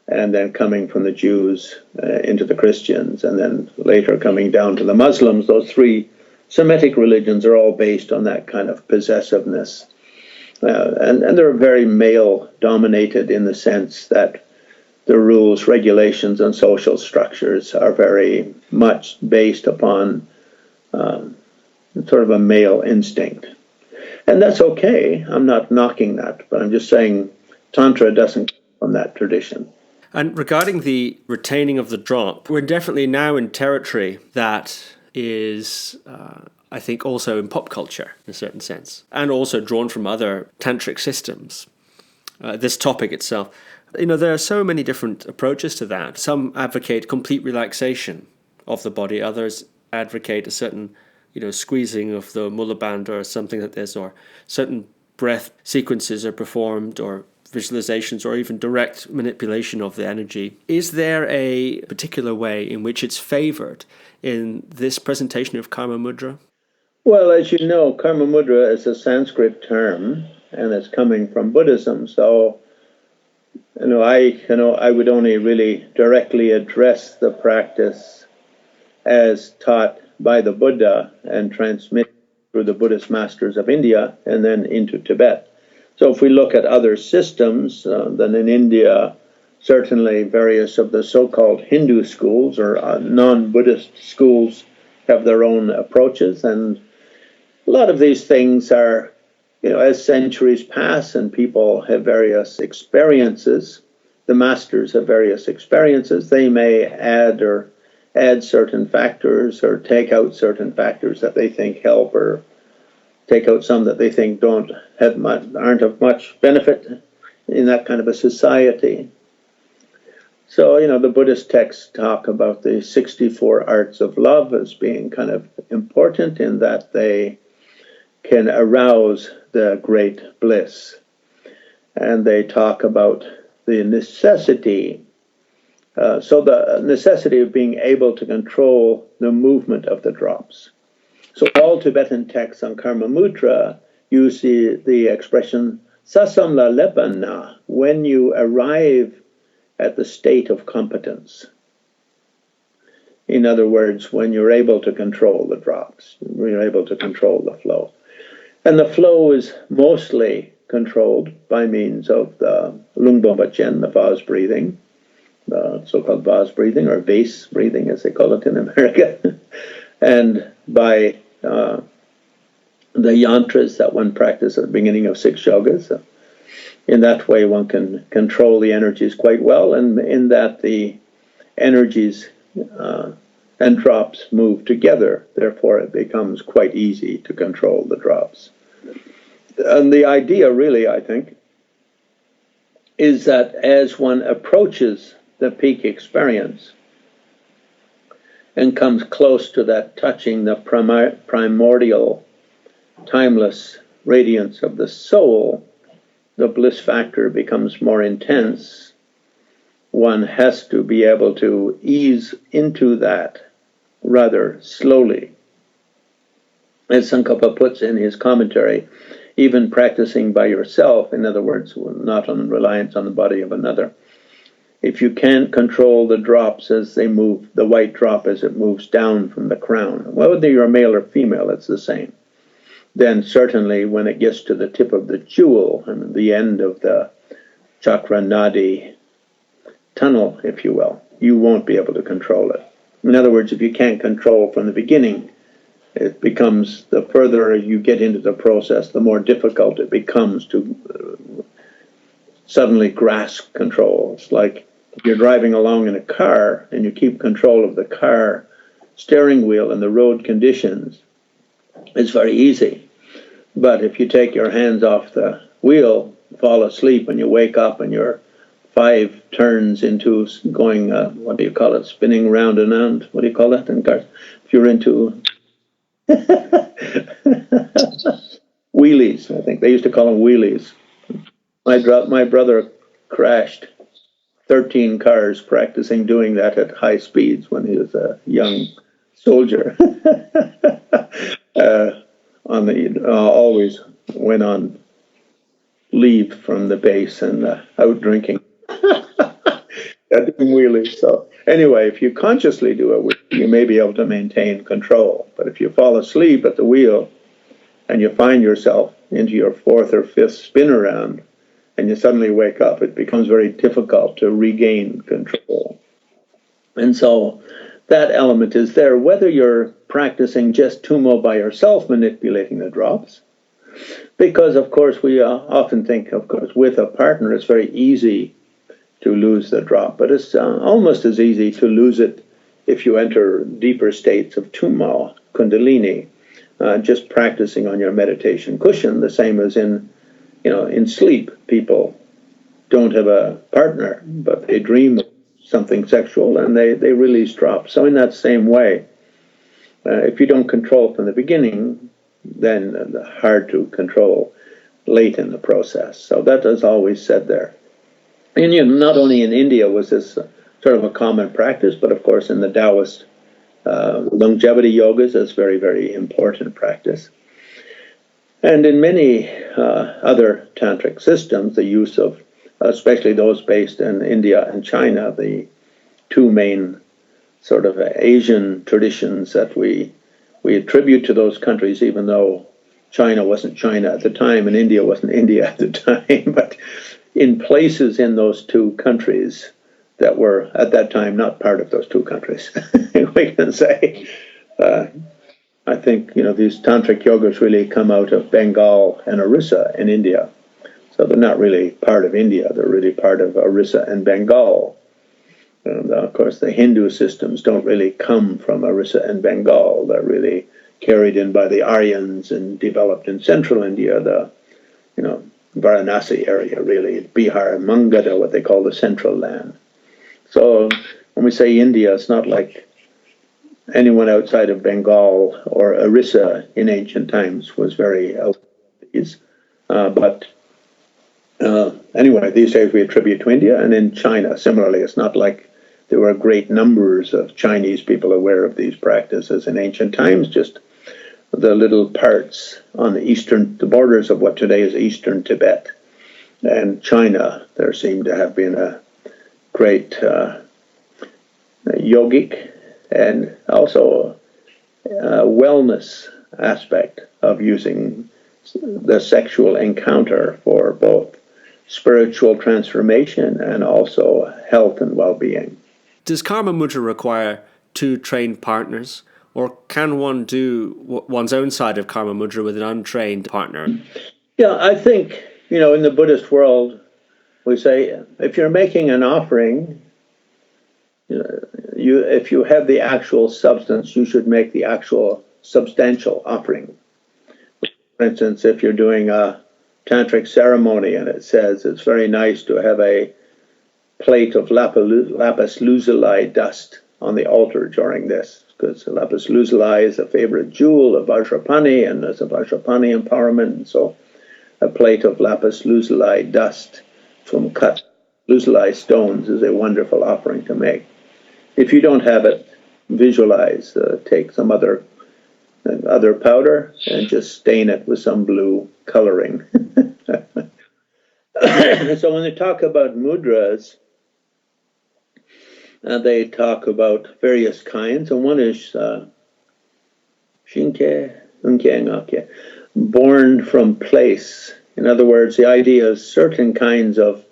and then coming from the Jews into the Christians, and then later coming down to the Muslims. Those three Semitic religions are all based on that kind of possessiveness. And they're very male-dominated in the sense that the rules, regulations, and social structures are very much based upon sort of a male instinct. And that's okay. I'm not knocking that, but I'm just saying Tantra doesn't come from that tradition. And regarding the retaining of the drop, we're definitely now in territory that is, I think, also in pop culture in a certain sense, and also drawn from other tantric systems. This topic itself, there are so many different approaches to that. Some advocate complete relaxation of the body. Others advocate a certain, squeezing of the Mula Bandha or something like this, or certain breath sequences are performed, or visualizations, or even direct manipulation of the energy. Is there a particular way in which it's favored in this presentation of Karmamudra? Well, as you know, Karmamudra is a Sanskrit term, and it's coming from Buddhism. So, I would only really directly address the practice as taught by the Buddha and transmitted through the Buddhist masters of India and then into Tibet. So if we look at other systems, then in India, certainly various of the so-called Hindu schools or non-Buddhist schools have their own approaches. And a lot of these things are, as centuries pass and people have various experiences, the masters have various experiences, they may add certain factors or take out certain factors that they think help, or take out some that they think aren't of much benefit in that kind of a society. So, the Buddhist texts talk about the 64 arts of love as being kind of important in that they can arouse the great bliss. And they talk about the necessity, the necessity of being able to control the movement of the drops. So all Tibetan texts on Karmamudra use the expression sasamla lepana, when you arrive at the state of competence. In other words, when you're able to control the drops, you're able to control the flow. And the flow is mostly controlled by means of the Lungbomba Chen, the vase breathing, the so-called vase breathing, or vase breathing as they call it in America, and by the yantras that one practices at the beginning of six yogas. In that way, one can control the energies quite well, and in that the energies and drops move together. Therefore, it becomes quite easy to control the drops. And the idea, really, I think, is that as one approaches the peak experience and comes close to that touching the primordial, timeless radiance of the soul, the bliss factor becomes more intense. One has to be able to ease into that rather slowly. As Tsongkhapa puts in his commentary, even practicing by yourself, in other words, not on reliance on the body of another, if you can't control the drops as they move, the white drop as it moves down from the crown, whether you're male or female, it's the same. Then certainly when it gets to the tip of the jewel and the end of the chakra nadi tunnel, if you will, you won't be able to control it. In other words, if you can't control from the beginning, it becomes, the further you get into the process, the more difficult it becomes to suddenly grasp control. It's like if you're driving along in a car and you keep control of the car steering wheel and the road conditions, it's very easy. But if you take your hands off the wheel, fall asleep, and you wake up and you're 5 turns into going, what do you call it, spinning round and round, what do you call that in cars? If you're into wheelies, I think they used to call them wheelies. My brother crashed 13 cars practicing doing that at high speeds when he was a young soldier. Always went on leave from the base and out drinking. Doing wheelies. So anyway, if you consciously do it, you may be able to maintain control. But if you fall asleep at the wheel and you find yourself into your 4th or 5th spin around and you suddenly wake up, it becomes very difficult to regain control. And so that element is there, whether you're practicing just Tummo by yourself, manipulating the drops, because of course we often think, of course, with a partner it's very easy to lose the drop, but it's almost as easy to lose it if you enter deeper states of Tummo, Kundalini, just practicing on your meditation cushion, the same as in sleep. People don't have a partner, but they dream of something sexual and they release drops. So in that same way, if you don't control from the beginning, then hard to control late in the process. So that is always said there. And not only in India was this sort of a common practice, but of course in the Taoist longevity yogas, it's very, very important practice. And in many other tantric systems, the use of, especially those based in India and China, the 2 main sort of Asian traditions that we attribute to those countries, even though China wasn't China at the time and India wasn't India at the time, but in places in those 2 countries that were at that time not part of those 2 countries, we can say. I think, these tantric yogas really come out of Bengal and Orissa in India. So they're not really part of India, they're really part of Orissa and Bengal. And of course, the Hindu systems don't really come from Orissa and Bengal. They're really carried in by the Aryans and developed in central India, the, Varanasi area, really, Bihar, Magadha, what they call the central land. So when we say India, it's not like anyone outside of Bengal or Orissa in ancient times was very out of these. But anyway, these days we attribute to India, and in China, similarly, it's not like there were great numbers of Chinese people aware of these practices in ancient times, just the little parts on the borders of what today is eastern Tibet and China. There seemed to have been a great yogic and also wellness aspect of using the sexual encounter for both spiritual transformation and also health and well-being. Does Karmamudra require two trained partners, or can one do one's own side of Karmamudra with an untrained partner? Yeah, I think, in the Buddhist world, we say if you're making an offering, if you have the actual substance, you should make the actual substantial offering. For instance, if you're doing a tantric ceremony and it says it's very nice to have a plate of lapis lazuli dust on the altar during this, because lapis lazuli is a favorite jewel of Vajrapani, and there's a Vajrapani empowerment, and so a plate of lapis lazuli dust from cut lazuli stones is a wonderful offering to make. If you don't have it, visualize, take some other powder and just stain it with some blue coloring. So when they talk about mudras, they talk about various kinds, and one is shinke, unke, ngake, born from place. In other words, the idea is certain kinds of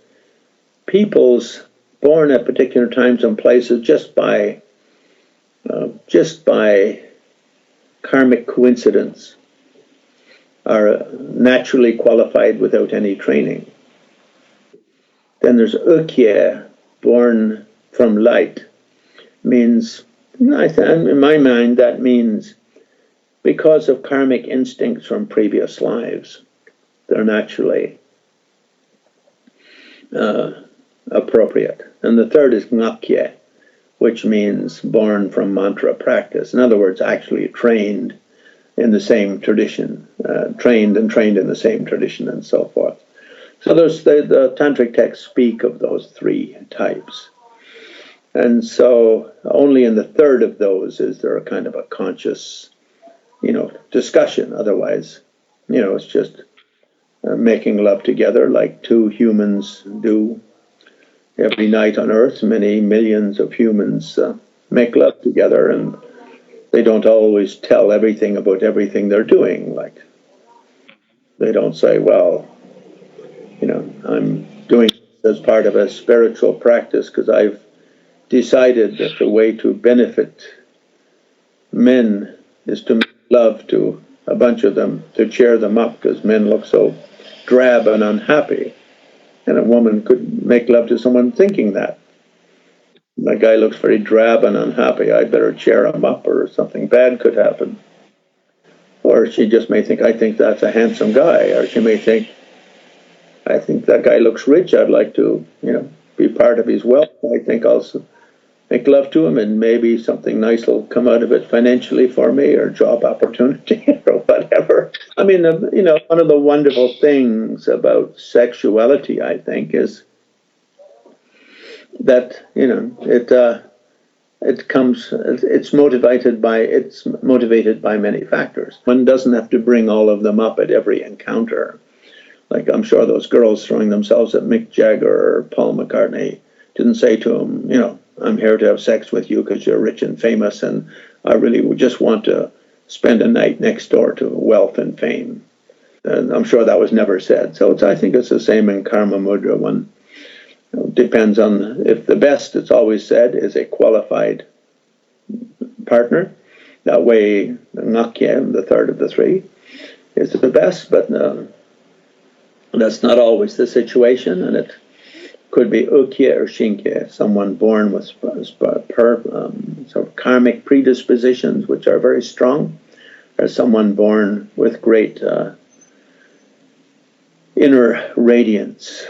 peoples born at particular times and places just by karmic coincidence are naturally qualified without any training. Then there's ukye, born from light. Means, in my mind, that means because of karmic instincts from previous lives, they're naturally appropriate. And the third is ngakye, which means born from mantra practice. In other words, actually trained in the same tradition, trained in the same tradition, and so forth. So there's the tantric texts speak of those three types. And so only in the third of those is there a kind of a conscious, discussion. Otherwise, it's just making love together like two humans do every night on Earth. Many millions of humans make love together, and they don't always tell everything about everything they're doing. Like, they don't say, well, I'm doing this as part of a spiritual practice because I've decided that the way to benefit men is to make love to a bunch of them, to cheer them up, because men look so drab and unhappy. And a woman could make love to someone thinking that. The guy looks very drab and unhappy, I'd better cheer him up, or something bad could happen. Or she just may think, I think that's a handsome guy. Or she may think, I think that guy looks rich, I'd like to, be part of his wealth. I think I'll make love to him, and maybe something nice will come out of it financially for me, or job opportunity, or whatever. I mean, one of the wonderful things about sexuality, I think, is that it's motivated by many factors. One doesn't have to bring all of them up at every encounter. Like, I'm sure those girls throwing themselves at Mick Jagger or Paul McCartney didn't say to him, I'm here to have sex with you because you're rich and famous, and I really would just want to spend a night next door to wealth and fame. And I'm sure that was never said. So I think it's the same in Karmamudra. One depends on, if the best, it's always said, is a qualified partner. That way, Ngakye, the third of the three, is the best, but that's not always the situation, and it could be ukye or shinke, someone born with sort of karmic predispositions, which are very strong, or someone born with great inner radiance.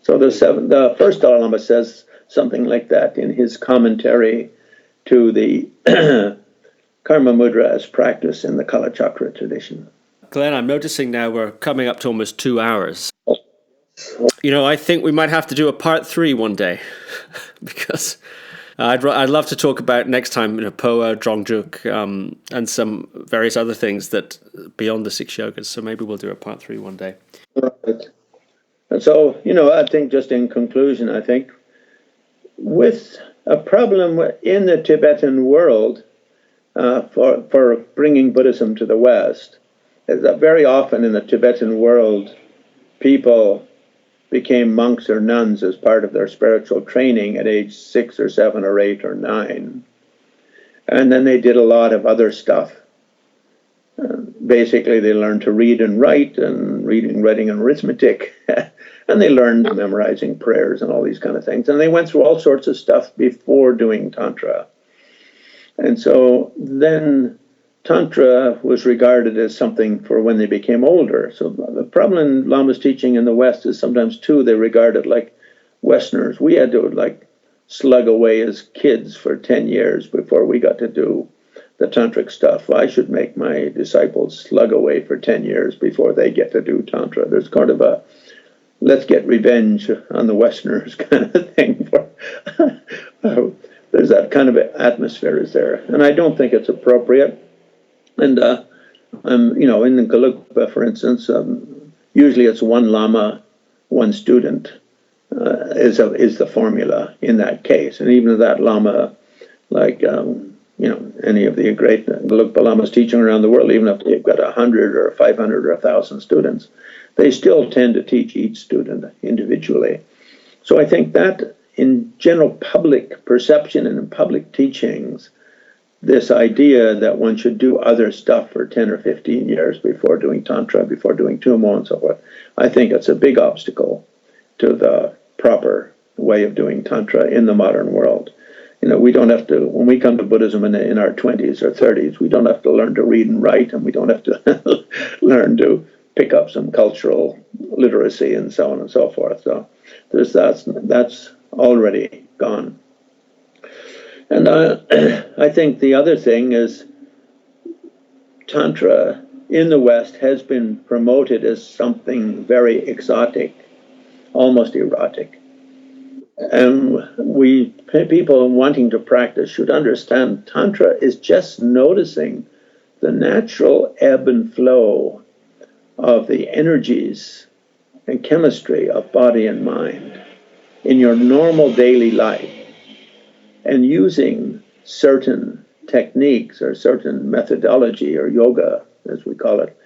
So the first Dalai Lama says something like that in his commentary to the Karmamudra as practice in the Kalachakra tradition. Glenn, I'm noticing now we're coming up to almost 2 hours. I think we might have to do a part 3 one day, because I'd love to talk about next time Poa, Drongjuk, and some various other things that beyond the 6 yogas. So maybe we'll do a part 3 one day. Right. And so, I think just in conclusion, I think with a problem in the Tibetan world for bringing Buddhism to the West is that very often in the Tibetan world, people became monks or nuns as part of their spiritual training at age 6 or 7 or 8 or 9. And then they did a lot of other stuff. Basically, they learned to read and write, and reading, writing, and arithmetic. And they learned memorizing prayers and all these kind of things. And they went through all sorts of stuff before doing Tantra. And so then Tantra was regarded as something for when they became older. So the problem in Lama's teaching in the West is sometimes, too, they regard it like Westerners. We had to, like, slug away as kids for 10 years before we got to do the Tantric stuff. I should make my disciples slug away for 10 years before they get to do Tantra. There's kind of a let's get revenge on the Westerners kind of thing. There's that kind of atmosphere is there. And I don't think it's appropriate. And, you know, in the Gelugpa, for instance, usually it's one Lama, one student is the formula in that case. And even that Lama, like, you know, any of the great Gelugpa Lamas teaching around the world, even if they've got 100 or 500 or 1,000 students, they still tend to teach each student individually. So I think that in general public perception and in public teachings, this idea that one should do other stuff for 10 or 15 years before doing Tantra, before doing Tummo and so forth, I think it's a big obstacle to the proper way of doing Tantra in the modern world. You know, we don't have to, when we come to Buddhism in our 20s or 30s, we don't have to learn to read and write, and we don't have to learn to pick up some cultural literacy and so on and so forth. So that's already gone. And I think the other thing is Tantra in the West has been promoted as something very exotic, almost erotic. And people wanting to practice should understand Tantra is just noticing the natural ebb and flow of the energies and chemistry of body and mind in your normal daily life, and using certain techniques or certain methodology or yoga, as we call it,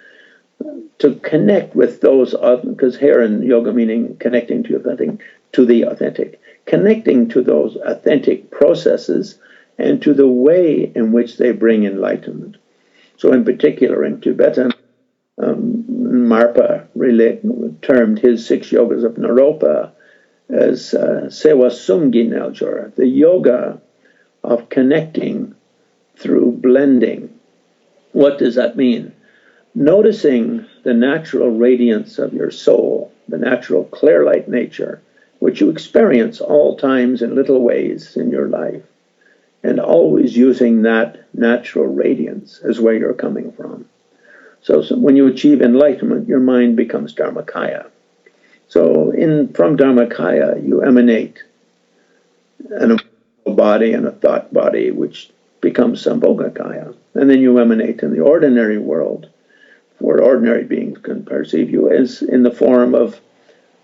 to connect with those, because here in yoga meaning connecting to the authentic, connecting to those authentic processes and to the way in which they bring enlightenment. So in particular in Tibetan, Marpa termed his 6 Yogas of Naropa as Sewa Sumgi Naljor, the yoga of connecting through blending. What does that mean? Noticing the natural radiance of your soul, the natural clear light nature, which you experience all times in little ways in your life, and always using that natural radiance as where you're coming from. So when you achieve enlightenment, your mind becomes Dharmakaya. So from Dharmakaya, you emanate an emotional body and a thought body, which becomes Sambhogakaya. And then you emanate in the ordinary world, where ordinary beings can perceive you as in the form of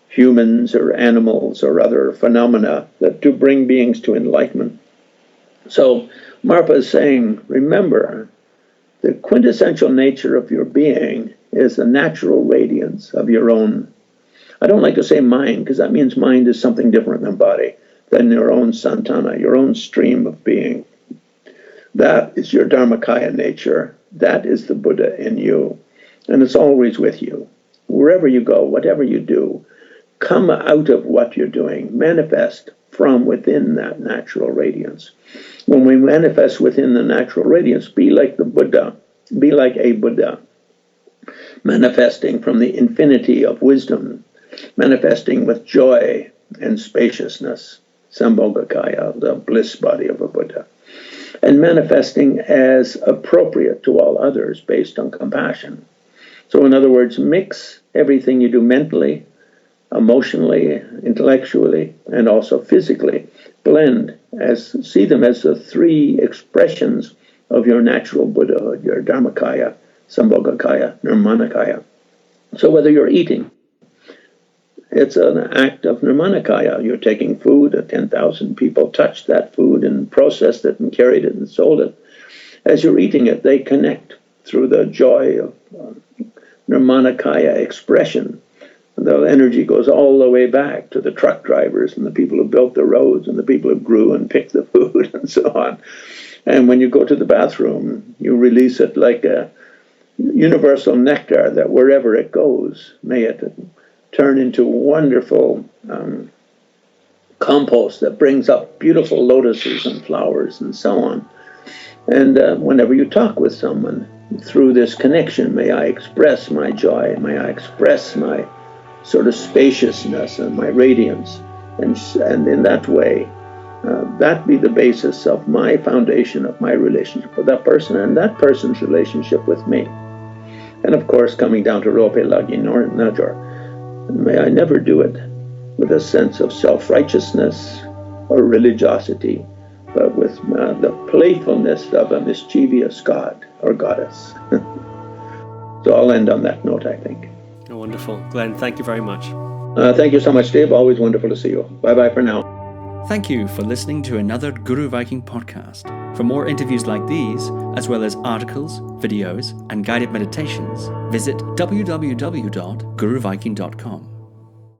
humans or animals or other phenomena that to bring beings to enlightenment. So Marpa is saying, remember, the quintessential nature of your being is the natural radiance of your own. I don't like to say mind, because that means mind is something different than body, than your own santana, your own stream of being. That is your Dharmakaya nature. That is the Buddha in you. And it's always with you. Wherever you go, whatever you do, come out of what you're doing, manifest from within that natural radiance. When we manifest within the natural radiance, be like the Buddha, be like a Buddha, manifesting from the infinity of wisdom, manifesting with joy and spaciousness, Sambhogakaya, the bliss body of a Buddha, and manifesting as appropriate to all others based on compassion. So in other words, mix everything you do mentally, emotionally, intellectually, and also physically. Blend, see them as the 3 expressions of your natural Buddha, your Dharmakaya, Sambhogakaya, Nirmanakaya. So whether you're eating It's an act of nirmanakaya. You're taking food, 10,000 people touched that food and processed it and carried it and sold it. As you're eating it, they connect through the joy of nirmanakaya expression. The energy goes all the way back to the truck drivers and the people who built the roads and the people who grew and picked the food and so on. And when you go to the bathroom, you release it like a universal nectar that wherever it goes, may it turn into wonderful compost that brings up beautiful lotuses and flowers and so on. And whenever you talk with someone, through this connection, may I express my joy, may I express my sort of spaciousness and my radiance. And in that way, that be the basis of my foundation of my relationship with that person and that person's relationship with me. And of course, coming down to Rope Lagi Najor, may I never do it with a sense of self-righteousness or religiosity, but with the playfulness of a mischievous god or goddess. So I'll end on that note, I think. Oh, wonderful. Glenn, thank you very much. Thank you so much, Dave. Always wonderful to see you. Bye-bye for now. Thank you for listening to another Guru Viking podcast. For more interviews like these, as well as articles, videos, and guided meditations, visit www.guruviking.com.